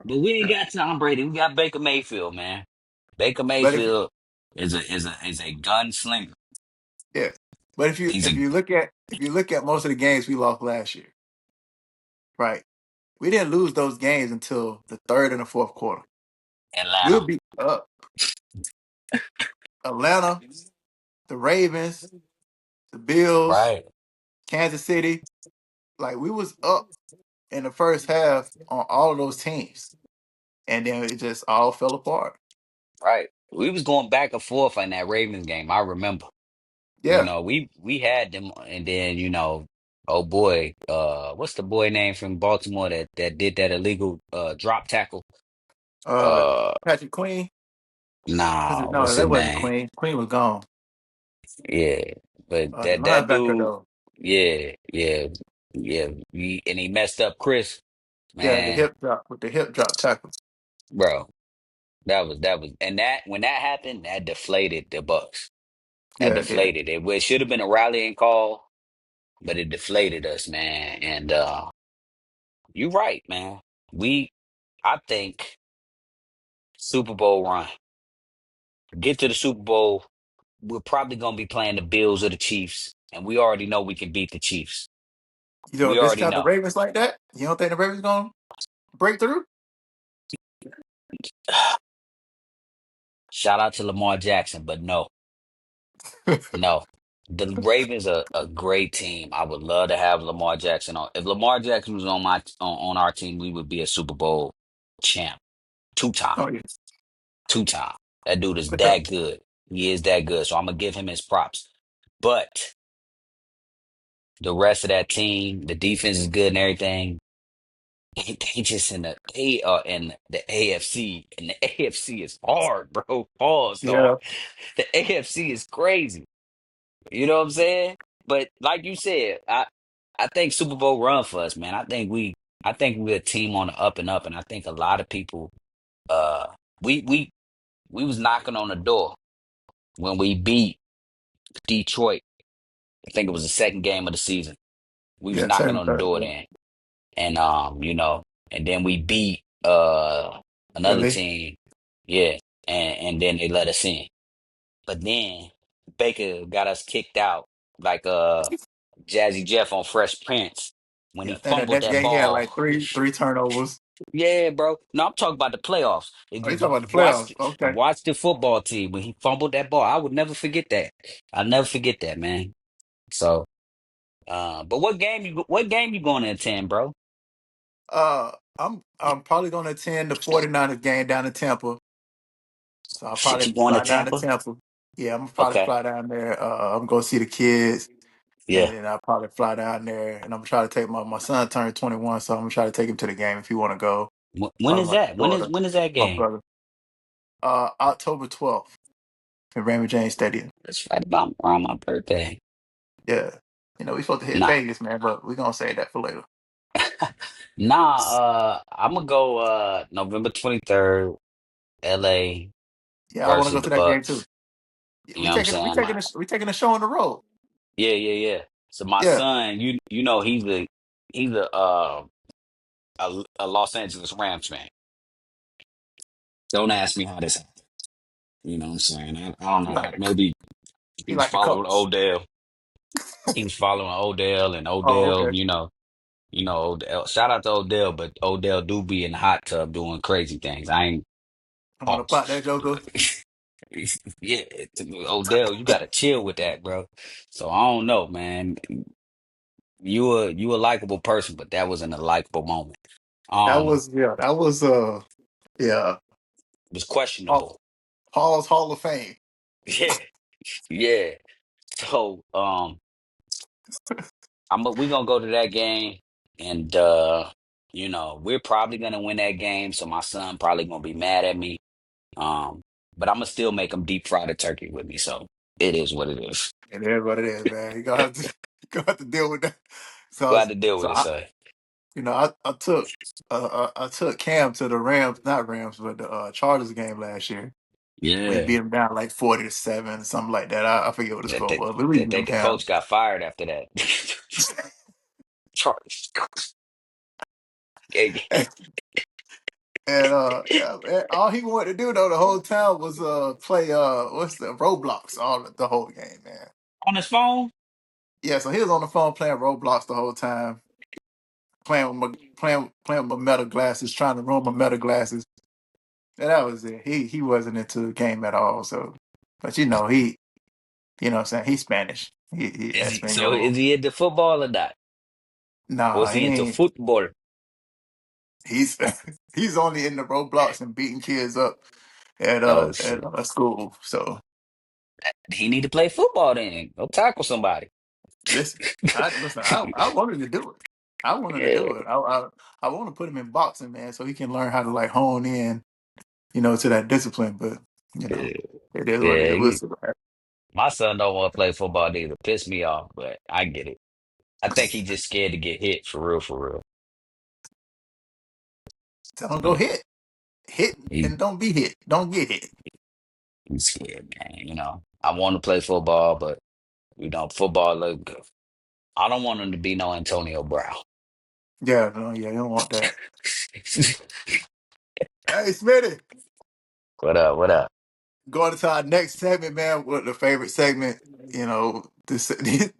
but we ain't got Tom Brady. We got Baker Mayfield, man. Baker But if Mayfield is a gunslinger. yeah, but if you He's if a you look at if you look at most of the games we lost last year, right? We didn't lose those games until the third and the fourth quarter. We'll Atlanta, beat up Atlanta, the Ravens, the Bills, right, Kansas City. Like we was up in the first half on all of those teams, and then it just all fell apart. right. We was going back and forth in that Ravens game. I remember. Yeah, We had them, and then oh boy, what's the boy name from Baltimore that did that illegal drop tackle? uh, Uh, Patrick Queen. Was nah, it? No, what's his that wasn't name? Queen. Queen was gone. Yeah, but The that linebacker dude, though. yeah, yeah, yeah. And he messed up Chris, Yeah, the man, hip drop with the hip drop tackle. bro. That was, and that when that happened, that deflated the Bucks. That Yeah, it did. deflated it. It should have been a rallying call, but it deflated us, man. And you're right, man. I think Super Bowl run. Get to the Super Bowl. We're probably gonna be playing the Bills or the Chiefs, and we already know we can beat the Chiefs. You We don't already discount the know. Ravens like that? You don't think the Ravens gonna break through? Shout out to Lamar Jackson, but no, no. The Ravens are a great team. I would love to have Lamar Jackson on. If Lamar Jackson was on our team, we would be a Super Bowl champ. Two time. Oh yeah, Two time. That dude is for sure. that good. He is that good. So I'm gonna give him his props. But the rest of that team, the defense is good and everything. They are in the AFC, and the AFC is hard, bro. Pause, dog. Yeah, The AFC is crazy. You know what I'm saying? But like you said, I think Super Bowl run for us, man. I think we're a team on the up and up, and I think a lot of people uh we was knocking on the door when we beat Detroit. I think it was the second game of the season. We was yeah, knocking second, on the third. door Yeah. then. And and then we beat another Philly. team. Yeah. And then they let us in. But then Baker got us kicked out like Jazzy Jeff on Fresh Prince when Yeah, he I think that fumbled next that game he had ball. like three turnovers. Yeah, bro. No, I'm talking about the playoffs. Oh, you talking about the Watch, playoffs? Okay. watch the football team when he fumbled that ball. I would never forget that. I'll never forget that, man. So, but what game you going to attend, bro? I'm probably gonna attend the 49ers game down in Tampa. So I'll Shit, probably you going to fly down to Tampa? Tampa. Yeah, I'm gonna probably Okay. fly down there. I'm gonna see the kids, and Yeah. then I'll probably fly down there, and I'm gonna try to take my son turned 21, so I'm gonna try to take him to the game if he want to go. When Probably is my that? When is daughter, when is that my game? brother. October 12th in Raymond James Stadium. It's right about around my birthday. Yeah, we supposed to hit Nah. Vegas, man, but we're gonna save that for later. Nah, I'm gonna go November 23rd, LA Yeah, I want to go versus to the that game too. Bucks. Yeah, You know what I'm saying? we taking a show on the road. Yeah, yeah, yeah. So my Yeah, son, he's a Los Angeles Rams fan. Don't ask me how this happened. You know what I'm saying? I don't he know like how. the Maybe he he was like the following Colts. Odell. He was following Odell, and Oh, Odell, okay. Odell. Shout out to Odell, but Odell do be in the hot tub doing crazy things. I ain't I'm gonna pause. pop that Joker. Yeah, Odell, you gotta chill with that, bro. So I don't know, man. You a likable person, but that wasn't a likable moment. That was yeah. It was Paul, questionable. Paul's Hall of Fame. Yeah. Yeah. So we gonna go to that game and we're probably gonna win that game. So my son probably gonna be mad at me. Um, but I'm gonna still make him deep fry the turkey with me. So it is what it is. It is what it is, man. You gonna have to you gonna have to deal with that. So Glad to deal so with it, I son. I took Cam to the Rams, not Rams, but the Chargers game last year. We Yeah. beat them down like 40-7, something like that. I forget what the That score that was, but we that beat them think the down. coach got fired after that. Charge. And all he wanted to do though the whole time was play what's the Roblox the whole game, man. On his phone? Yeah, so he was on the phone playing Roblox the whole time, playing with my meta glasses, trying to ruin my meta glasses. And that was it. He wasn't into the game at all. So, but what I'm saying, he's Spanish. He Is Espanol. he into football or not? Or Nah, is he he into ain't. football? He's he's only in the Roblox and beating kids up Oh at shit. school. So He need to play football then. Go tackle somebody. listen, I wanted to do it. I wanted to Yeah. do it. I want to put him in boxing, man, so he can learn how to like hone in, to that discipline. But you know, Yeah. it is what it Yeah, is. We'll see what happens. my son don't want to play football neither. Piss me off, but I get it. I think he just scared to get hit for real, for real. Tell him go But hit, he and don't be hit. Don't get hit. he's scared, man. I want to play football, but football look good. I don't want him to be no Antonio Brown. Yeah, no, yeah, you don't want that. Hey, Smitty, What up? What up? going into our next segment, man. What the favorite segment? This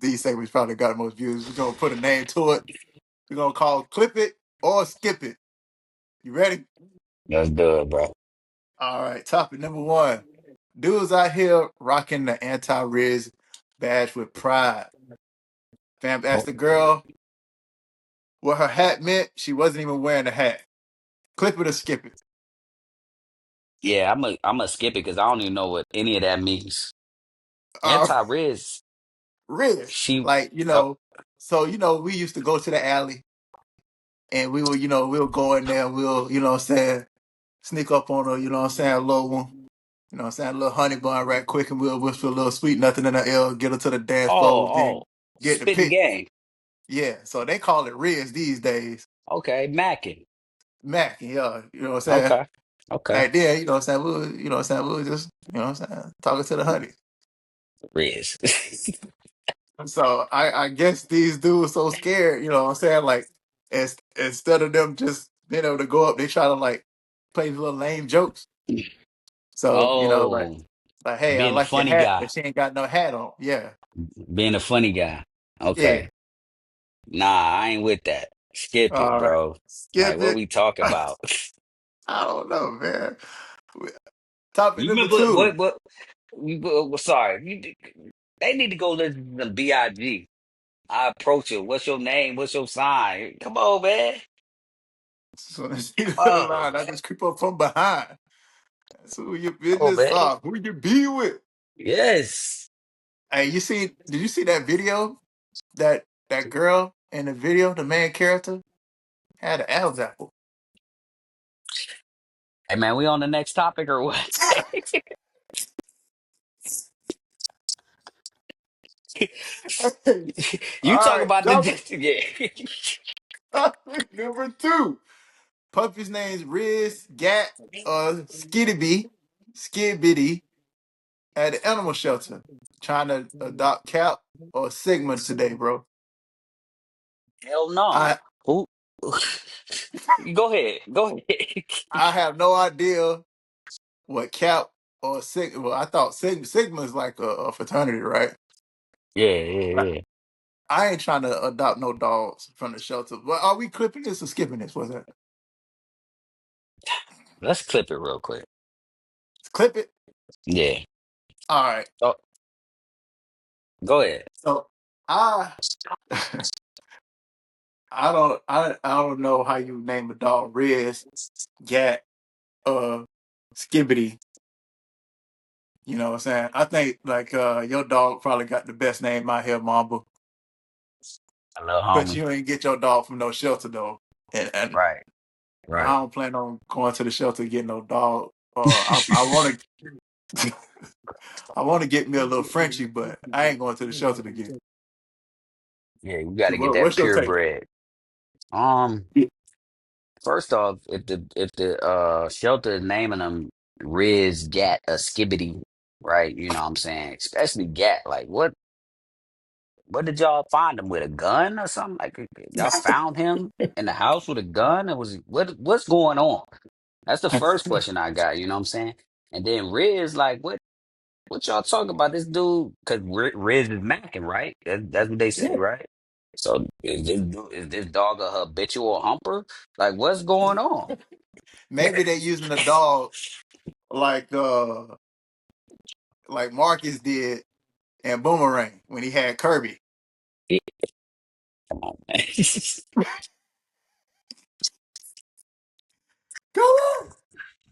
these segments probably got the most views. We're gonna put a name to it. We're gonna call it Clip It or Skip It. You ready? Let's do it, bro. All right. Topic number one: dudes out here rocking the anti-rizz badge with pride. Fam asked the girl what her hat meant. She wasn't even wearing the hat. Clip it or skip it. Yeah, I'm a skip it because I don't even know what any of that means. Uh, Anti-Riz. Rizz, She. like Oh, so we used to go to the alley and we'll go in there. We'll what I'm saying, sneak up on her. What I'm saying, a little one. What I'm saying, a little honey bun right quick, and we'll whisper a little sweet nothing in her ear, get her to the dance floor, then oh, get the spitting pic. game. Yeah, so they call it Riz these days. Okay, Mackin. Mac, yeah, you know what I'm saying? Okay, okay. And then, you know what I'm saying, we were just, what I'm saying, talking to the honey. Riz. So I guess these dudes so scared, what I'm saying, like instead of them just being able to go up, they try to like play little lame jokes. So, Oh, like, hey, I being a like your funny hat, guy. but she ain't got no hat on. Yeah. Being a funny guy. Yeah. Okay. Nah, I ain't with that. Skip it, All right. bro. Like, Skip what it. we talk about? I don't know, man. Topic You number remember two. sorry. They need to go listen to BIG. I approach you. What's your name? What's your sign? Come on, man. So she the Oh, line. I just creep up from behind. That's who your come on, business man. are. Who you be with? Yes. Hey, did you see that video? That girl in the video, the main character, had an Adam's apple. Hey, man, we on the next topic or what? Hey, You all talk right, about topic, yeah. topic number two. Puppy's name's Riz Gat Skibidi at the animal shelter. Trying to adopt Cap or Sigma today, bro. Hell no. I Who? Go ahead. Go ahead. I have no idea what Cap or Sigma. Well, I thought Sigma is like a fraternity, right? Yeah, yeah, yeah. I ain't trying to adopt no dogs from the shelter. But are we clipping this or skipping this? What's that? Let's clip it real quick. Clip it. Yeah. All right. Oh, go ahead. So I I don't know how you name a dog Riz, Gat, uh Skibbity. You know what I'm saying? I think like your dog probably got the best name out here, Mamba. A little But homie. you ain't get your dog from no shelter though. And Right. I Right. don't plan on going to the shelter to get no dog. I want to I want to get me a little Frenchie, but I ain't going to the shelter to get. Yeah, you got to get that What's your take? purebred. Um, First off, if the shelter is naming them Riz, Gat, a Skibbity, right? You know what I'm saying? Especially Gat. Like, what did y'all find him with, a gun or something? Like, y'all found him in the house with a gun? It was what's going on? That's the first question I got. You know what I'm saying? And then Riz, like, what y'all talking about? This dude, because Riz is macking, right? That's what they say, Yeah. right? So is this dog a habitual humper? Like, what's going on? Maybe they using the dog like like Marcus did in Boomerang when he had Kirby. Come on, man. Go on.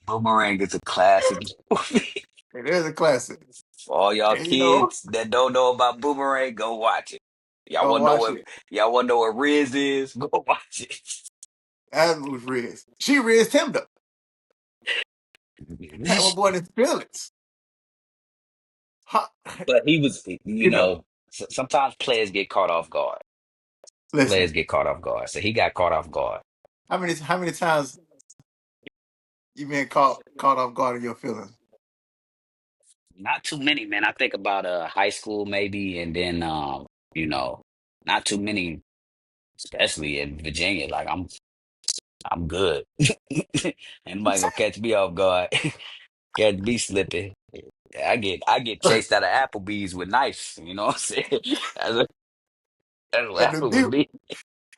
Boomerang is a classic movie. It is a classic. For all y'all And you know, kids that don't know about Boomerang, go watch it. Y'all go wanna know watch what it. y'all wanna know what Riz is? Go watch That was Riz. She rizzed him though. Had my it. boy in his feelings. Ha- But he was, you know, sometimes players get caught off guard. Players listen. get caught off guard. So he got caught off guard. How many times you been caught off guard in your feelings? Not too many, man. I think about high school maybe, and then you know, not too many, especially in Virginia. Like I'm good. Ain't nobody gonna catch me off guard. Catch me slipping. I get chased out of Applebee's with knives. You know what I'm saying? That's what, that's what And the happened with beamer, me.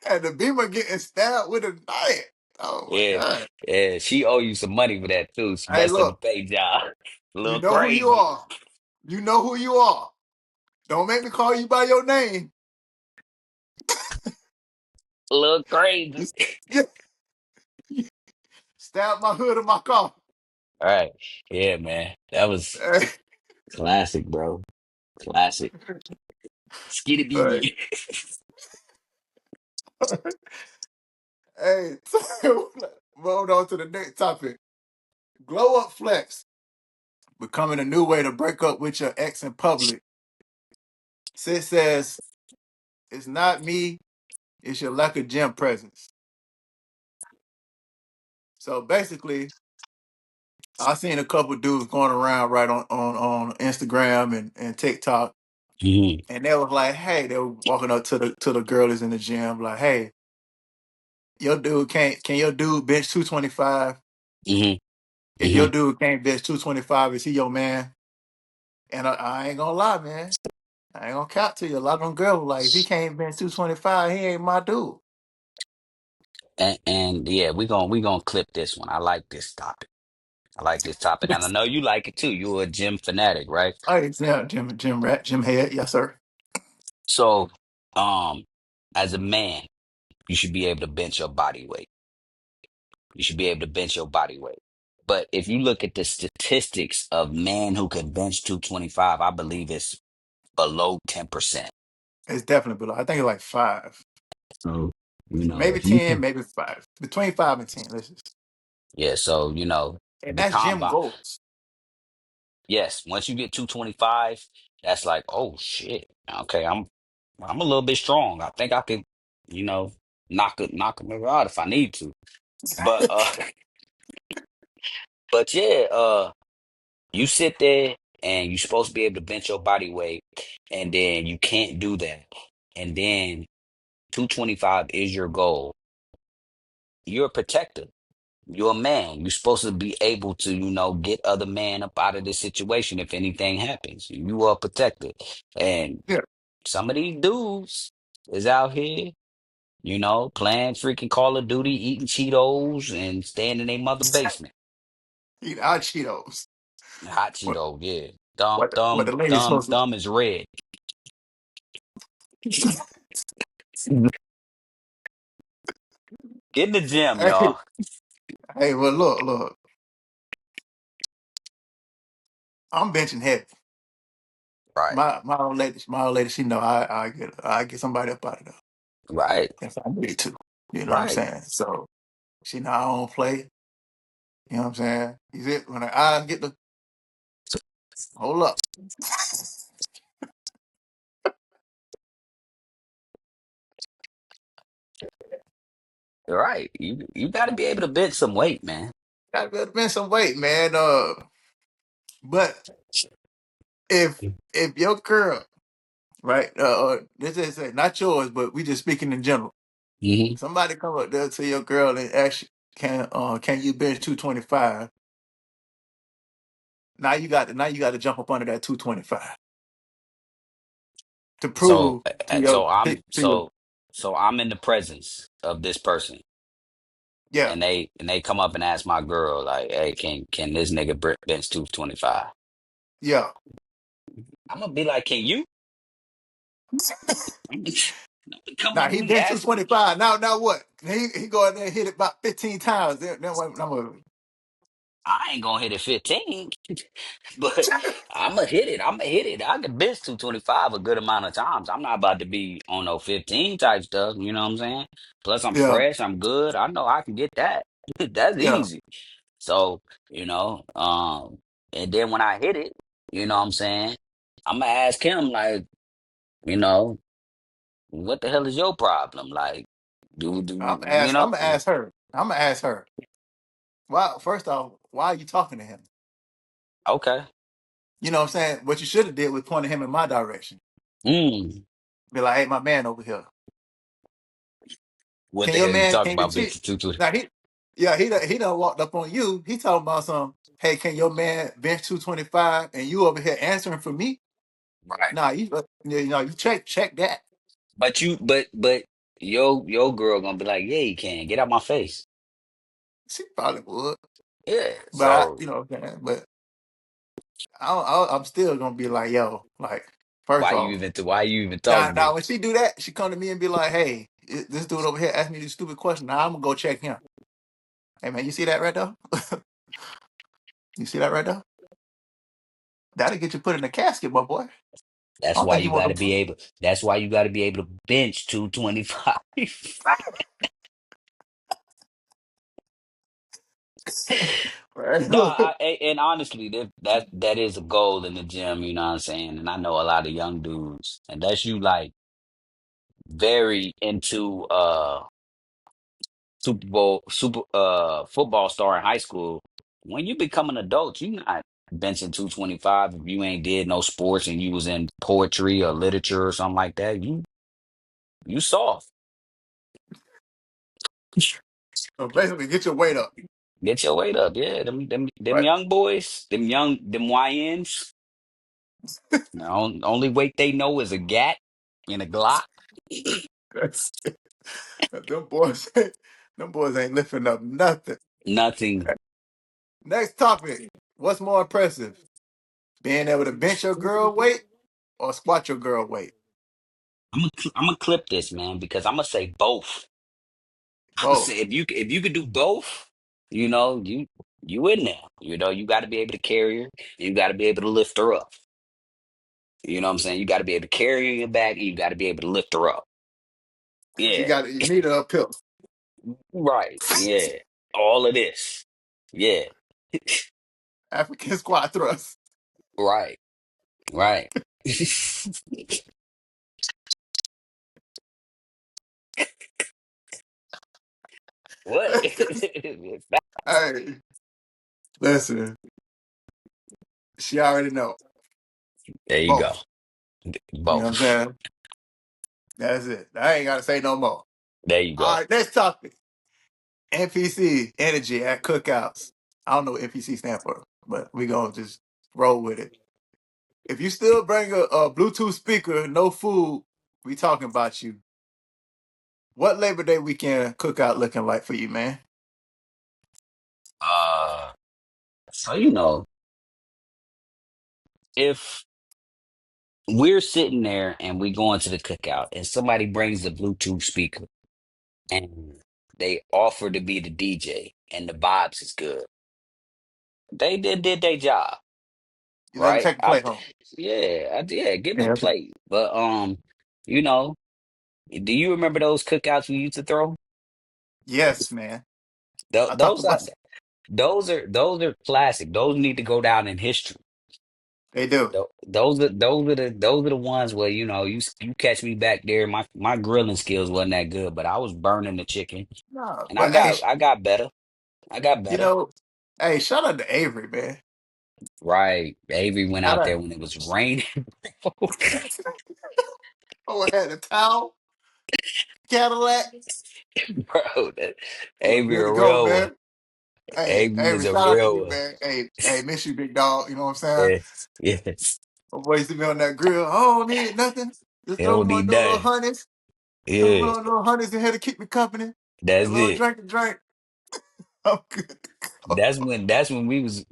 and the beamer getting stabbed with a knife. Oh my Yeah, god! yeah. She owe you some money for that too. She Hey, messed up a look, pay job. A you little know who you crazy. are. You know who you are. Don't make me call you by your name. A little crazy. You, you, you stab my hood of my car. All right. Yeah, man. That was classic, bro. Classic. Skitty Hey, BB. hey, moving on to the next topic. Glow up flex becoming a new way to break up with your ex in public. Sis says it's not me, it's your lack of gym presence. So basically, I seen a couple dudes going around right on Instagram and TikTok, Hmm. and they was like, "Hey," they were walking up to the girlies in the gym, like, "Hey, your dude can't can your dude bench 225? Hmm. If Hmm. your dude can't bench 225, is he your man?" And I ain't gonna lie, man. I ain't gonna count to you. A lot of them girls were like, if he can't bench 225, he ain't my dude. And yeah, we gonna clip this one. I like this topic. I like this topic, and I know you like it too. You're a gym fanatic, right? Oh, yeah, Jim Rat, Jim Head, yes sir. So, um, as a man, you should be able to bench your body weight. You should be able to bench your body weight. But if you look at the statistics of men who can bench 225, I believe it's below 10%. It's definitely below. I think it's like five, So, maybe if you 10, can, maybe five, between 5 and 10. Let's just, yeah, so, and the that's gym combine, goals. yes, once you get 225, that's like, oh shit. Okay, I'm a little bit strong. I think I could, you know, knock him out if I need to. But but yeah, you sit there and you're supposed to be able to bench your body weight, and then you can't do that. And then 225 is your goal. You're a protector. You're a man. You're supposed to be able to, get other men up out of this situation if anything happens. You are a protector. And Yeah, some of these dudes is out here, playing freaking Call of Duty, eating Cheetos, and staying in their mother basement. eat our Cheetos. Hot What Cheeto, yeah. Thumb, what the thumb, ladies thumb, supposed thumb is red. to? Get in the gym, Hey, y'all. hey, well look. I'm benching heavy. Right, My old lady, she know I get somebody up out of there right, if I need to. You know what I'm right. saying? So she know I don't play. You know what I'm saying? Is it when I get the hold up? Right. You got to be able to bench some weight, man. Gotta be able to bend some weight, man. But if your girl, right? This is not yours, but we just speaking in general. Hmm. Somebody come up there to your girl and ask, you, can you bench 225? Now you got to jump up under that 225 to So, prove to your to your so I'm in the presence of this person, yeah. and they come up and ask my girl like, "Hey, can this nigga bench 225?" Yeah. I'm gonna be like, "Can you?" Don't come Now up to he me been asking. 225. Now what? He go in there and hit it about 15 times. Then what- I'm a- I ain't gonna hit it 15, but I'm gonna hit it. I'm gonna hit it. I can bench 225 a good amount of times. I'm not about to be on no 15 type stuff. You know what I'm saying? Plus, I'm yeah, fresh. I'm good. I know I can get that. That's yeah. easy. So, and then when I hit it, you know what I'm saying? I'm gonna ask him like, you know, what the hell is your problem? Like, you I'm know? gonna ask her. I'm gonna ask her. Why? First off, why are you talking to him? Okay. You know what I'm saying? What you should have did was pointed him in my direction. Mm. Be like, hey, my man over here. What Can the your hell you man? talking Can you about, cheat? bitch? Two. Now he done walked up on you. He talking about some. Hey, can your man bench 225? And you over here answering for me? Right. Nah, you check that. But your girl gonna be like, yeah, you can get out my face. She probably would, Yeah. but I, So what I'm saying, but I'm still gonna be like, yo, like first off, why you even now talking to now me? when she do that, she come to me and be like, hey, this dude over here asked me this stupid question. Now I'm gonna go check him. Hey man, you see that right there? You see that right there? That'll get you put in a casket, my boy. I don't think you want them. That's why you gotta be able to bench 225. No, Right. and honestly, that is a goal in the gym, you know what I'm saying? And I know a lot of young dudes, unless you like very into super football star in high school. When you become an adult, you not benching 225 if you ain't did no sports and you was in poetry or literature or something like that. You soft. So basically, get your weight up. Get your weight up. Yeah, them Right. young boys, them YNs, the only weight they know is a gat and a Glock. That's, them boys, them boys ain't lifting up nothing. Nothing. Next topic. What's more impressive? Being able to bench your girl weight or squat your girl weight? I'm gonna clip this, man, because I'm gonna say both. I'm gonna say Both. if you could do both, you know, you in there. You know, you got to be able to carry her. And you got to be able to lift her up. You know what I'm saying? You got to be able to carry her in your back, and you got to be able to lift her up. You Yeah, got you need a uphill. right. Yeah, all of this. Yeah, African squat thrust. right, right. What? Hey, listen, she already know. There you go. Both. You know what I'm Both. saying? That's it. I ain't gotta say no more. There you All go. right, next topic. NPC energy at cookouts. I don't know what NPC stand for, but we gonna just roll with it. If you still bring a Bluetooth speaker, no food, we talking about you. What Labor Day weekend cookout looking like for you, man? Uh, so you know, if we're sitting there and we go into the cookout and somebody brings the Bluetooth speaker and they offer to be the DJ and the vibes is good. They did their job. You let him right? take a plate home. Yeah, give him a Yeah. plate. But you know, do you remember those cookouts we used to throw? Yes, man. Tho- I talk Those are about it. those are classic. Those need to go down in history. They do. Those are the ones where you catch me back there. My grilling skills wasn't that good, but I was burning the chicken, No, and I but hey, got I got better. I got you better. know, hey, shout out to Avery, man. Right. Avery went Shout out out. there when it was raining. Oh, I had a towel, Cadillac. Bro, Was Avery good a to go, real one. man. Hey, Avery is Avery, a shout out to real you, one. man. Hey, miss you, big dog. You know what I'm saying? Yeah, yes. My boy used to be on that grill. Oh, I don't need nothing. Just It throw don't me on need no little nothing. honeys. Throw me Yeah, on little honeys in here to keep me company. A that's little it. drink and drink. I'm good to go. That's when we was.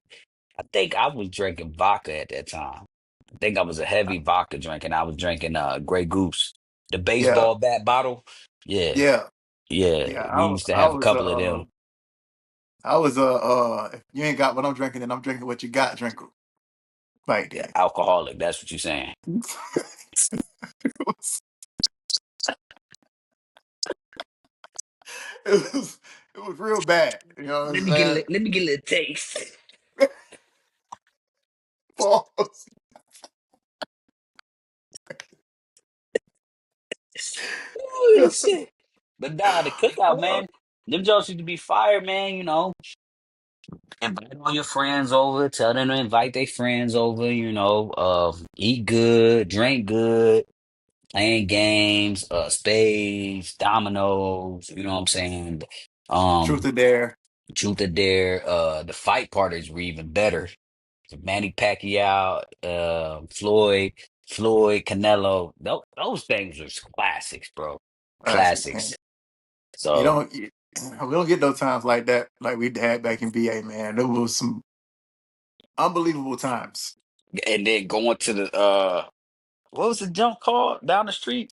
I think I was drinking vodka at that time. I think I was a heavy vodka drinking. I was drinking Grey Goose, the Yeah, baseball bat bottle. Yeah, yeah, yeah. yeah. We used to I have a was couple of them. if you ain't got what I'm drinking, then I'm drinking what you got, drink right Yeah, there. alcoholic. That's what you're saying. it was it was real bad. You know what I'm saying? Let me get a little taste. Pause. Oh shit! But nah, the cookout, man. Them jokes used to be fire, man. Invite all your friends over. Tell them to invite their friends over. Eat good, drink good, playing games, spades, dominoes. You know what I'm saying? Truth Um, or dare. truth or dare. The fight parties were even better. Manny Pacquiao, Floyd, Canelo. Those things are classics, bro. Classic, man. Classics. You So, don't. We don't get those times like that, like we had back in BA, man. There was some unbelievable times. and then going to the what was the jump called down the street?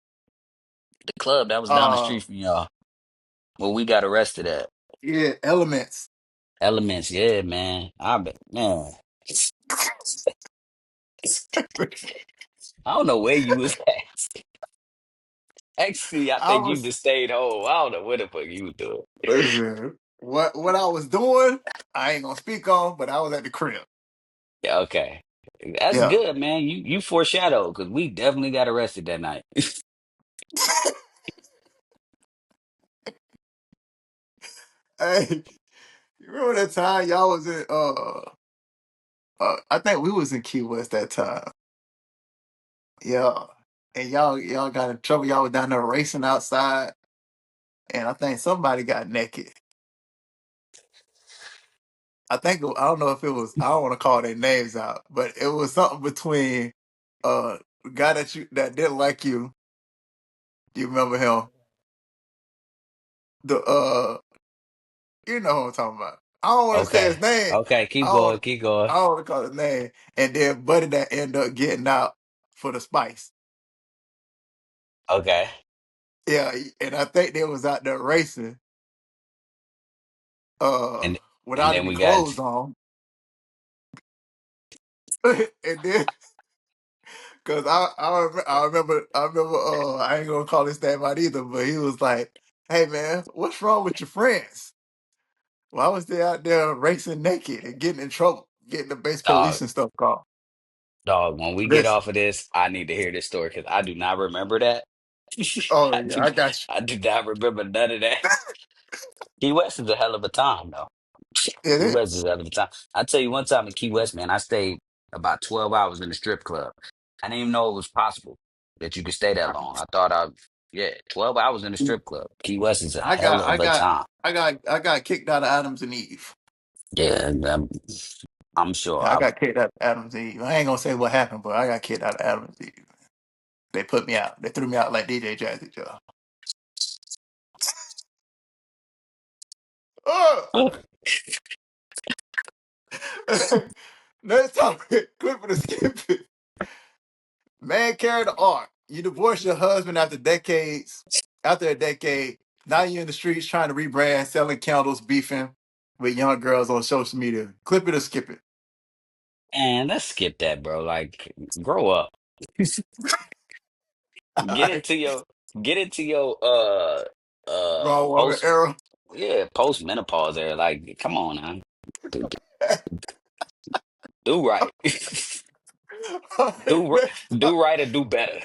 The club that was down the Uh, street from y'all. Well, we got arrested at yeah, elements. Elements. Yeah, man. I bet, man. I don't know where you was at. Actually, I I think you was just stayed home. I don't know where the fuck you was doing. listen. What I was doing, I ain't gonna speak on, but I was at the crib. Yeah, okay. That's Yeah. good, man. You foreshadowed because we definitely got arrested that night. Hey, you remember that time y'all was in I think we was in Key West that time. Yeah. And y'all got in trouble. Y'all was down there racing outside, and I think somebody got naked. I don't know if it was, I don't want to call their names out, but it was something between the guy that didn't like you. You remember him? The you know who I'm talking about. I don't want to say his Okay. name. Okay, I keep going, don't keep going. I don't want to call his name. And then Buddy that ended up getting out for the spice. Okay. Yeah, and I think they was out there racing uh And and without then any we got clothes on. And then because I remember I ain't gonna call his name out either, but he was like, "Hey man, what's wrong with your friends? Why was they out there racing naked and getting in trouble, getting the base police dog, and stuff called?" dog. When we get Listen, off of this, I need to hear this story because I do not remember that. oh I yeah, do I got I do not remember none of that. Key West is a hell of a time, though. you. It Key is. West is a hell of a time. I tell you, one time in Key West, man, I stayed about 12 hours in the strip club. I didn't even know it was possible that you could stay that long. Yeah, 12 hours in the strip club. Key West is a I hell got I of a got time. I got kicked out of Adams and Eve. Yeah, and, I'm sure. I got kicked out of Adams and Eve. I ain't gonna say what happened, but I got kicked out of Adams and Eve. They put me out. They threw me out like DJ Jazzy Joe. Oh! Next topic, clip it or skip it. Man carry the arc. You divorced your husband after decades. After a decade, now you're in the streets trying to rebrand, selling candles, beefing with young girls on social media. Clip it or skip it. And let's skip that, bro. Like, grow up. All Get right. into your get into your Raw water post era. yeah, post menopause era. Like, come on now. Do, do right. Do do right or do better.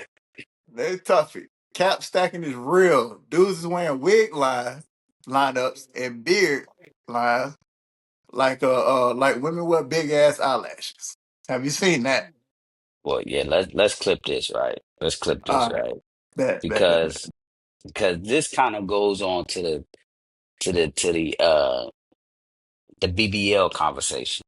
They toughy. Cap stacking is real. Dudes is wearing wig lineups and beard lines like women wear big ass eyelashes. Have you seen that? Well, yeah, let's clip this, right? Let's clip this, All right. right? Bet. Because this kind of goes on to the BBL conversation,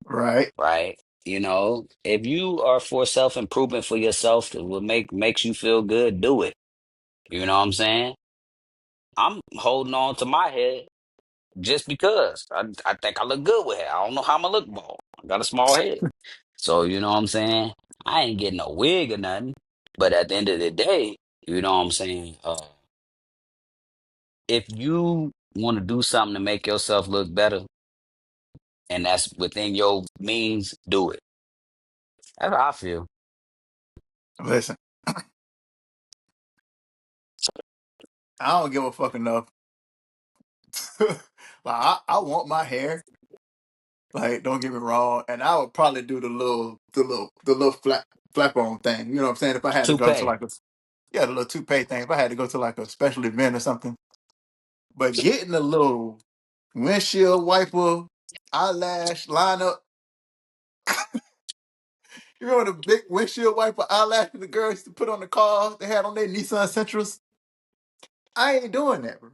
Right. right? You know, if you are for self-improvement for yourself that will makes you feel good, do it. You know what I'm saying? I'm holding on to my head just because I think I look good with hair. I don't know how I'm gonna look bald. I got a small head. So you know what I'm saying? I ain't getting a wig or nothing. But at the end of the day, you know what I'm saying? If you want to do something to make yourself look better, and that's within your means, do it. That's how I feel. Listen, I don't give a fuck enough. Like I want my hair. Like, don't get me wrong, and I would probably do the little flap on thing. You know what I'm saying? If I had to go to Toupee. like a yeah, the little toupee thing. If I had to go to like a special event or something, but getting a little windshield wiper eyelash lineup. You remember the big windshield wiper eyelash the girls used to put on the car they had on their Nissan Sentras? I ain't doing that, bro.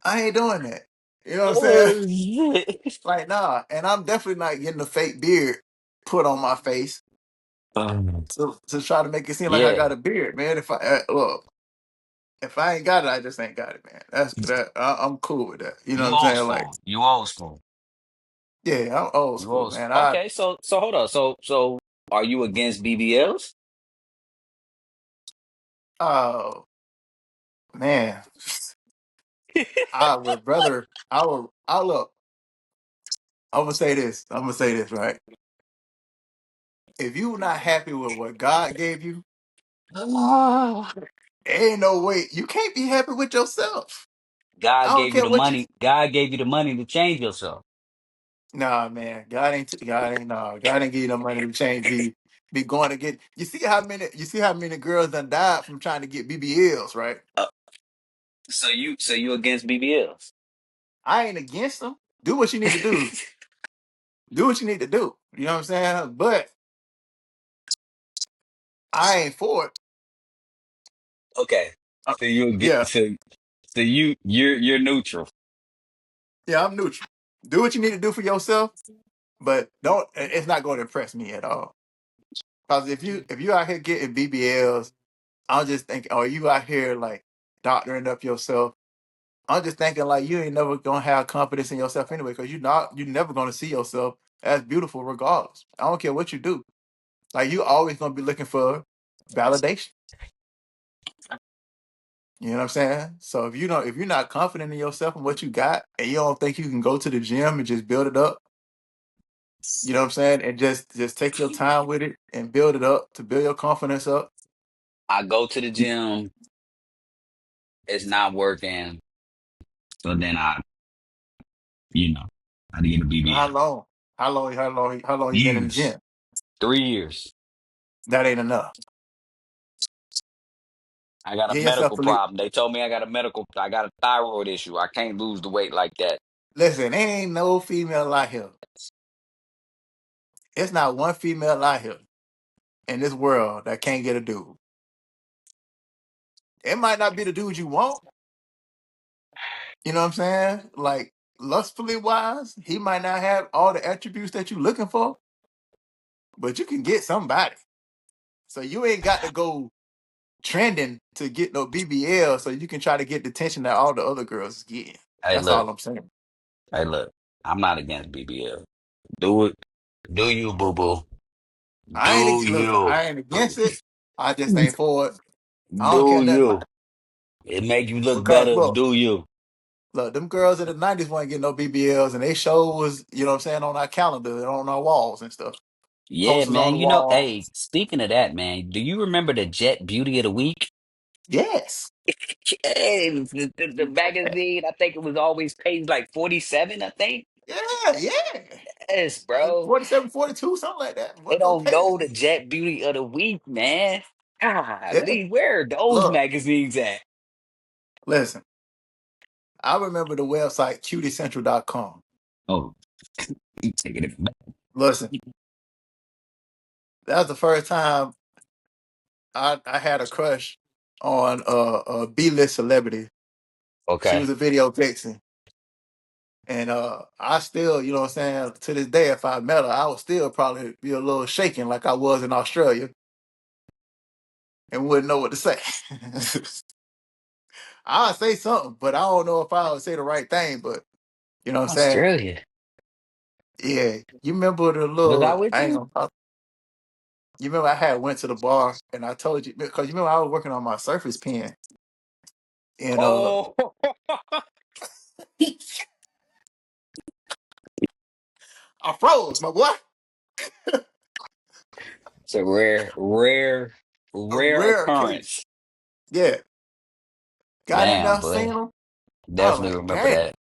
I ain't doing that. You know what I'm saying? Oh shit. Like, nah. And I'm definitely not getting a fake beard put on my face to try to make it seem like I Yeah, got a beard, man. If I look, if I ain't got it, I just ain't got it, man. That's that. I'm cool with that. You know you what I'm old saying? Like, school. You old school. yeah, I'm old You school, old school. man. Okay, so hold on. So are you against BBLs? Oh man, I would brother. I look. I'm gonna say this. I'm gonna say this right. If you not happy with what God gave you, Ah. ain't no way you can't be happy with yourself. I God don't gave you care the what you. money. God gave you the money to change yourself. Nah, man, God ain't give you no money to change. Be going to get. You see how many girls done died from trying to get BBLs, right? Uh, so you against BBLs? I ain't against them. Do what you need to do. Do what you need to do. You know what I'm saying? But I ain't for it. Okay. Uh, So you get yeah, so you're neutral. yeah, I'm neutral. Do what you need to do for yourself, but don't. It's not going to impress me at all. Because if you out here getting BBLs, I'm just thinking, oh, you out here like doctoring up yourself. I'm just thinking like you ain't never gonna have confidence in yourself anyway, because you never gonna see yourself as beautiful regardless. I don't care what you do. Like you always gonna be looking for validation. You know what I'm saying? So if you're not confident in yourself and what you got, and you don't think you can go to the gym and just build it up, you know what I'm saying, and just take your time with it and build it up to build your confidence up. I go to the gym, it's not working, so then I get a How BBL. long? How long you been in the Years. gym? 3 years. That ain't enough. I got a Get yourself medical a li- problem. They told me I got a thyroid issue. I can't lose the weight like that. Listen, ain't no female out here. It's not one female out here in this world that can't get a dude. It might not be the dude you want. You know what I'm saying? Like lustfully wise, he might not have all the attributes that you're looking for, but you can get somebody. So you ain't got to go trending to get no BBL so you can try to get the attention that all the other girls is getting. Hey, That's look. all I'm saying. Hey, look. I'm not against BBL. Do it. Do you, boo boo? Do Listen, you? I ain't against it. I just ain't for it. I don't care Do nothing about you? it. It make you look Because better. look, Do you? look, them girls in the '90s weren't getting no BBLs, and they show was, you know what I'm saying, on our calendar and on our walls and stuff. Yeah, Posters on man. the You know, wall. hey, speaking of that, man, do you remember the Jet Beauty of the Week? Yes. Hey, the magazine, I think it was always page like 47, I think. Yeah, yeah. Yes, bro. 47, 42, something like that. They What don't page? know the Jet Beauty of the Week, man. Yeah. Golly, where are those Look, magazines at? listen. I remember the website cutiecentral.com. Oh, you taking it back. Listen, that was the first time I had a crush on a B-list celebrity. She Okay. was a video vixen. And I still, you know what I'm saying, to this day, if I met her, I would still probably be a little shaken like I was in Australia and wouldn't know what to say. I'll say something, but I don't know if I would say the right thing. But you know what I'm saying? Australia. Yeah. You remember the Was I little, with I ain't you? gonna talk. You remember I had went to the bar and I told you, because you remember I was working on my Surface Pen. And Oh, I froze, my boy. it's a A rare rare case. occurrence. Yeah. Got in Man, there, seen boy. him. I was Definitely like, remember damn. that.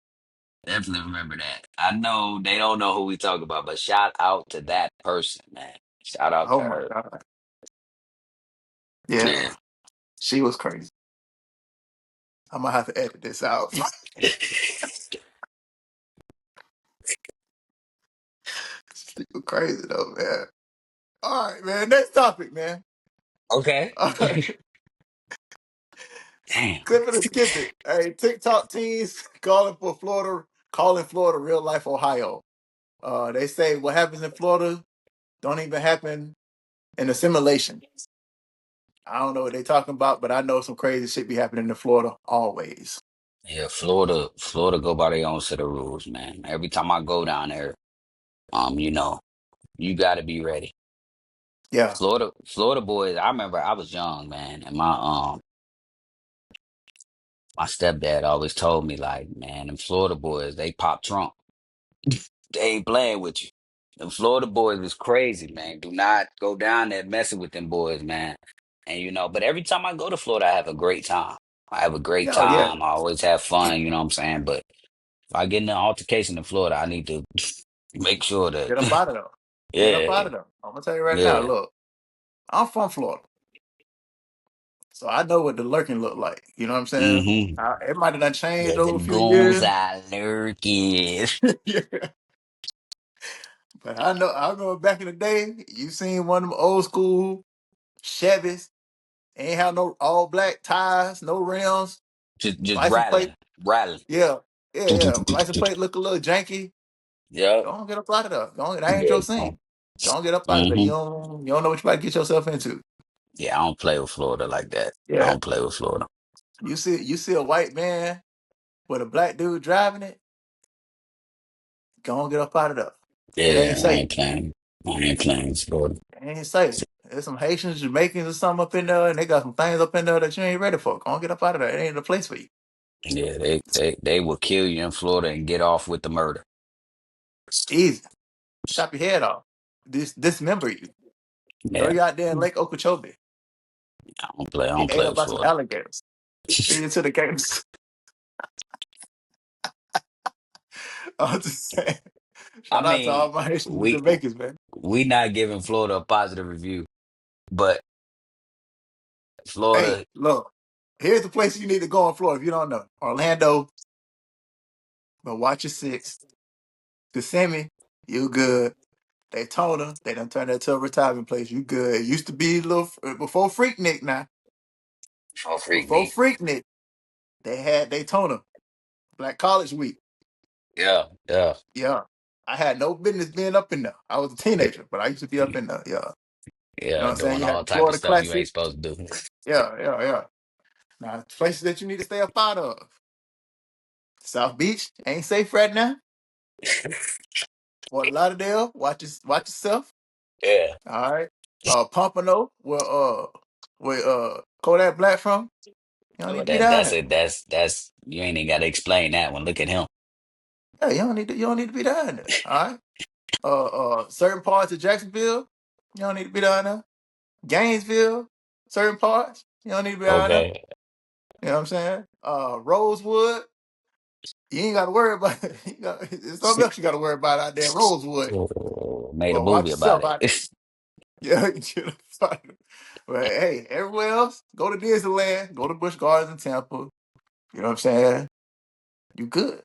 Definitely remember that. I know they don't know who we talk about, but shout out to that person, man. Shout out to Oh my her. God. Yeah. Yeah. She was crazy. I'm gonna have to edit this out. She was crazy though, man. All right, man. Next topic, man. Okay. All right. Damn. Clip it or skip it. Hey, TikTok teens calling Florida real life Ohio. They say what happens in Florida don't even happen in a simulation. I don't know what they're talking about, but I know some crazy shit be happening in Florida always. Yeah, Florida go by their own set of rules, man. Every time I go down there, you know, you gotta be ready. Yeah. Florida boys, I remember I was young, man, and my stepdad always told me, like, man, them Florida boys, they pop trunk. They ain't playing with you. Them Florida boys is crazy, man. Do not go down there messing with them boys, man. And but every time I go to Florida, I have a great time. I have a great Yeah, yeah. time. I always have fun, you know what I'm saying? But if I get in an altercation in Florida, I need to make sure that Get up out of there. Get up out yeah, of there. I'm gonna tell you right now. yeah. Look, I'm from Florida, so I know what the lurking look like. You know what I'm saying? Mm-hmm. It might have done changed Yeah, over a them few goons years. are lurking. Yeah. But I know I remember back in the day, you seen one of them old school Chevys, ain't have no all black tires, no rims, Just license plate. rattling, rattling. Yeah, yeah, yeah. License plate look a little janky. Yep. Go on, get up out of there. Go on, that ain't Yeah. your scene. Go on, get up out of there. Mm-hmm. You don't know what you about to get yourself into. Yeah, I don't play with Florida like that. I Yeah. don't play with Florida. You see a white man with a black dude driving it, go on, get up out of there. It ain't Yeah, I safe. ain't playing. I ain't playing with Florida. It ain't safe. There's some Haitians, Jamaicans, or something up in there, and they got some things up in there that you ain't ready for. Go on, get up out of there. It ain't the place for you. Yeah, they will kill you in Florida and get off with the murder. Easy. Chop your head off. Dismember you. Throw Yeah, you out there in Lake Okeechobee. I don't play. I Get don't ate play up with by some Florida. alligators. Feed it to the gators. I'm just saying. I Shout out to all mean, my Haitians and we Jamaicans, man. we not giving Florida a positive review, but Hey, Florida, look. Here's the place you need to go in Florida if you don't know. Orlando, but watch your six. Kissimmee, you good. Daytona, they done turned that to a retirement place. You good. It used to be a little before Freaknik now. oh freak Before me. Freaknik, they had Daytona, Black College Week. Yeah, yeah, Yeah. I had no business being up in there. I was a teenager, but I used to be up in there. Yeah. You know yeah, what I'm saying? doing You had all the type of Florida stuff you ain't Classic. supposed to do. Yeah, yeah, yeah. Now, places that you need to stay up out of. South Beach ain't safe right now. Fort Lauderdale, watch yourself. Yeah, All right. Pompano, where Kodak Black from. You don't need But to be down there. that's you ain't even got to explain that one. Look at him. Yeah, you don't need to be down there. All right. Certain parts of Jacksonville, you don't need to be down there. Gainesville, certain parts, you don't need to be down there. Okay. You know what I'm saying? Rosewood, you ain't got to worry about it. There's something else you got to worry about out there in Rosewood. Made a Well, watch movie about yourself it. out there. Yeah, you know, but hey, everywhere else, go to Disneyland, go to Busch Gardens in Tampa. You know what I'm saying? You good.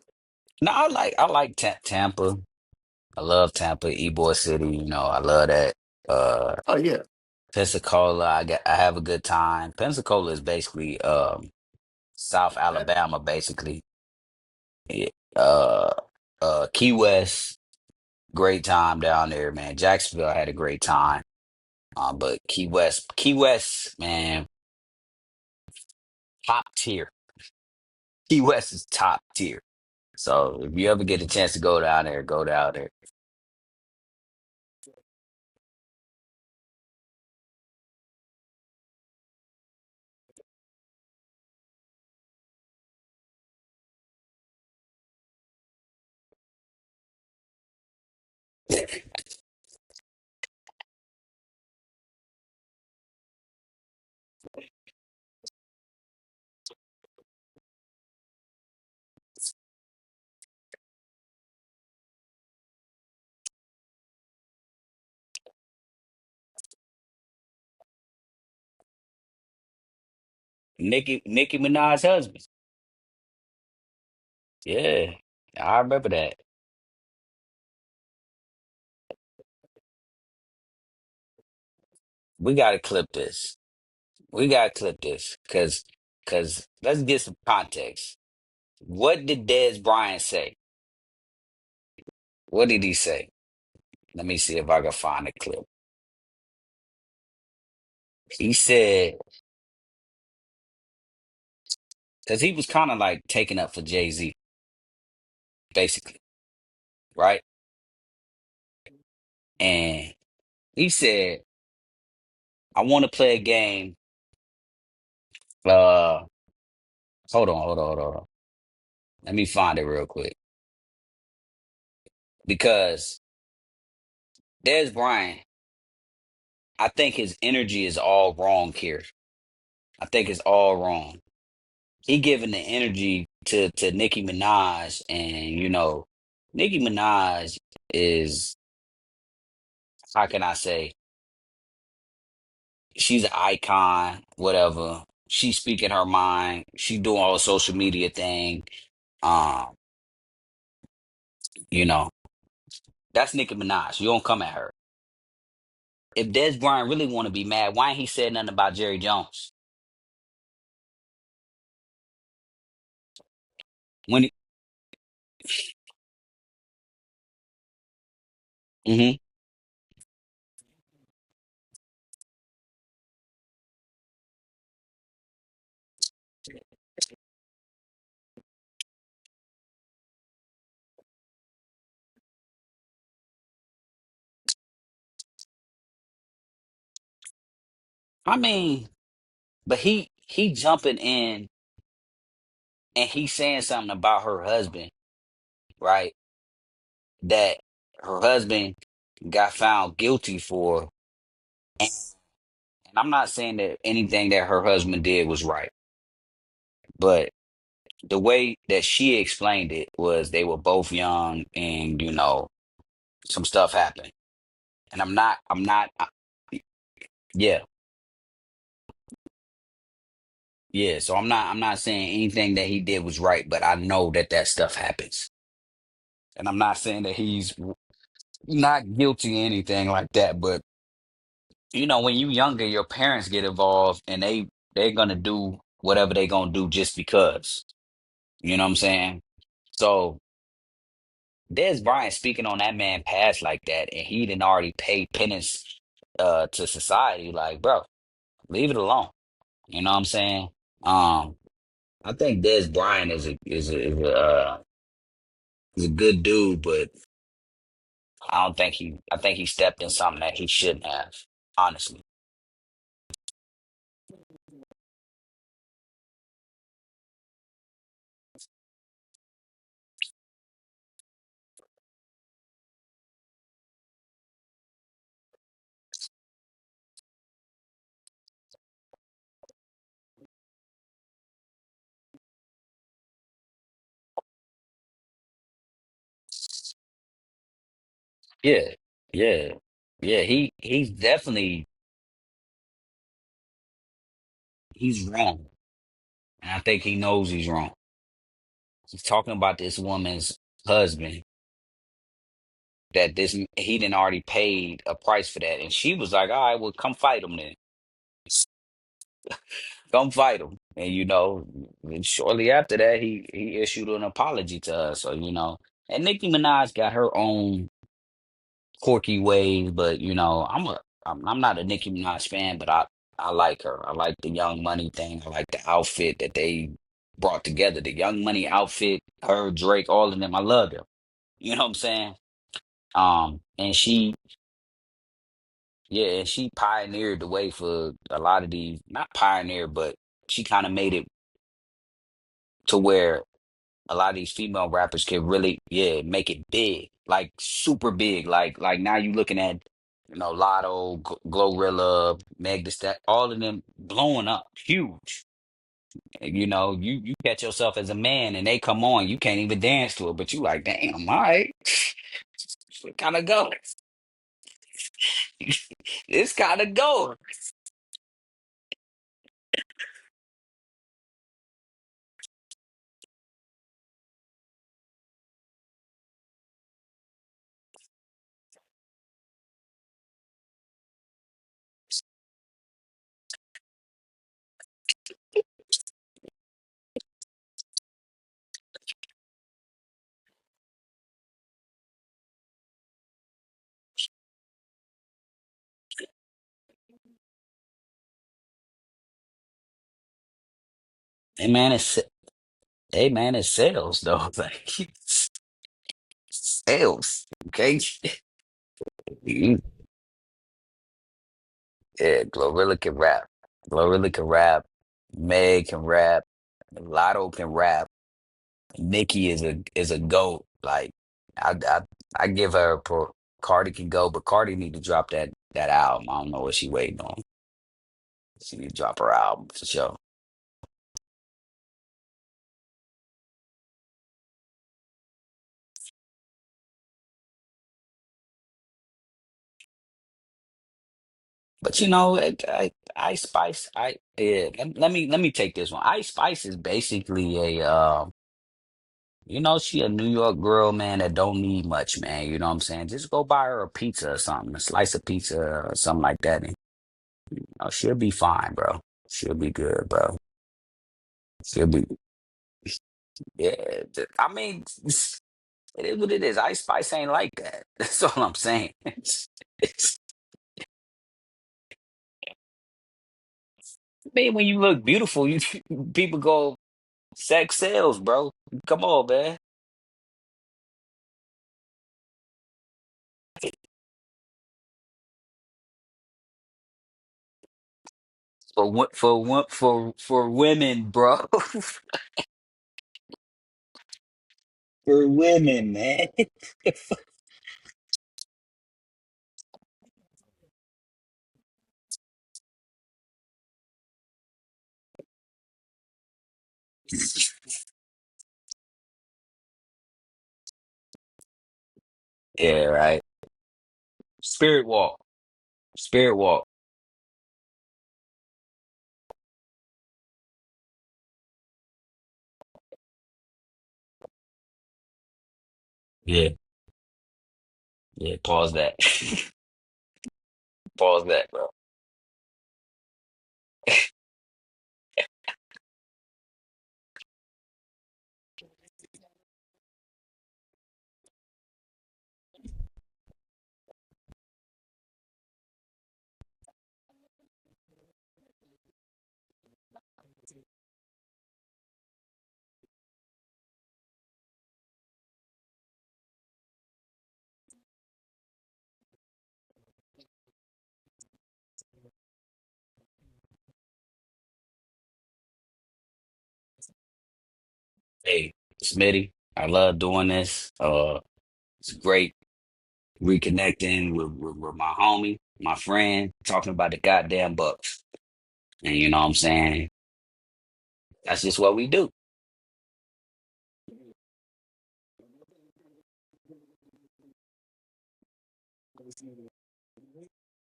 No, I like Tampa. I love Tampa, Ybor City. I love that. Uh, Oh yeah. Pensacola, I have a good time. Pensacola is basically South That, Alabama, basically. Yeah. Key West, great time down there, man. Jacksonville, I had a great time. But Key West, man, top tier. Key West is top tier. So if you ever get a chance to go down there, go down there. Nicki Minaj's husband. Yeah, I remember that. We gotta clip this. We gotta clip this because let's get some context. What did Dez Bryant say? What did he say? Let me see if I can find a clip. He said because he was kind of like taking up for Jay-Z, basically, right? And he said, "I want to play a game." Uh, hold on. Let me find it real quick because Dez Bryant, I think his energy is all wrong here. I think it's all wrong. He giving the energy to Nicki Minaj, and Nicki Minaj is, how can I say, she's an icon, whatever. She's speaking her mind. She doing all the social media thing. Um, you know, that's Nicki Minaj. You don't come at her. If Des Bryant really want to be mad, why ain't he said nothing about Jerry Jones? When hmm I mean, but he jumping in and he saying something about her husband, right? That her husband got found guilty for. And I'm not saying that anything that her husband did was right, but the way that she explained it was they were both young and, some stuff happened. And yeah, yeah. So I'm not saying anything that he did was right, but I know that that stuff happens. And I'm not saying that he's not guilty or anything like that, but when you younger, your parents get involved and they're gonna do whatever they gonna do just because. You know what I'm saying? So Des Bryant speaking on that man past like that, and he didn't already pay penance to society. Like, bro, leave it alone. You know what I'm saying? Um, I think Des Bryant is a good dude, but I don't think I think he stepped in something that he shouldn't have. Honestly, Yeah, yeah, yeah. He's definitely he's wrong, and I think he knows he's wrong. He's talking about this woman's husband that this he didn't already paid a price for that, and she was like, "All right, well, come fight him then. Come fight him." And and shortly after that, he issued an apology to her. So and Nicki Minaj got her own quirky ways, but I'm not a Nicki Minaj fan, but I like her. I like the Young Money thing. I like the outfit that they brought together. The Young Money outfit, her, Drake, all of them. I love them. You know what I'm saying? And she pioneered the way for a lot of these, not pioneered, but she kind of made it to where a lot of these female rappers can really, yeah, make it big, like super big. Like now you looking at, Lotto, Glorilla, Meg Thee Stallion, all of them blowing up huge. And, you catch yourself as a man and they come on, you can't even dance to it, but you like, damn, all right, kind of go. It's kind of go. Hey man, it's sales though. Like sales. Okay. Mm, yeah, Glorilla can rap. Glorilla can rap. Meg can rap. Lotto can rap. Nicki is a goat. Like I I give her a pro. Cardi can go, but Cardi need to drop that album. I don't know what she waiting on. She need to drop her album for sure. But Ice Spice, let me take this one. Ice Spice is basically she a New York girl, man, that don't need much, man. You know what I'm saying? Just go buy her a pizza or something, a slice of pizza or something like that, and she'll be fine, bro. She'll be good, bro. She'll be, yeah. I mean, it is what it is. Ice Spice ain't like that. That's all I'm saying. I mean, when you look beautiful, people go sex sells, bro. Come on, man. For women, bro. For women, man. Yeah, right. Spirit walk. Spirit walk. Yeah. Yeah. Pause that. Pause that, bro. Hey, Smitty, I love doing this. It's great reconnecting with my homie, my friend, talking about the goddamn Bucks. And you know what I'm saying? That's just what we do.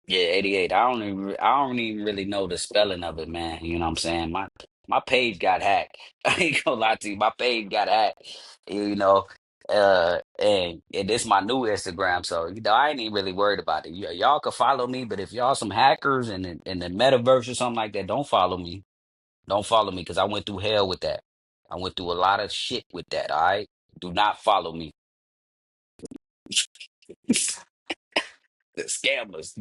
Yeah, 88. I don't even really know the spelling of it, man. You know what I'm saying? My page got hacked. I ain't gonna lie to you. My page got hacked. You know, and this my new Instagram, so I ain't even really worried about it. Y'all can follow me, but if y'all some hackers in the metaverse or something like that, don't follow me. Don't follow me because I went through hell with that. I went through a lot of shit with that. All right, do not follow me. The scammers.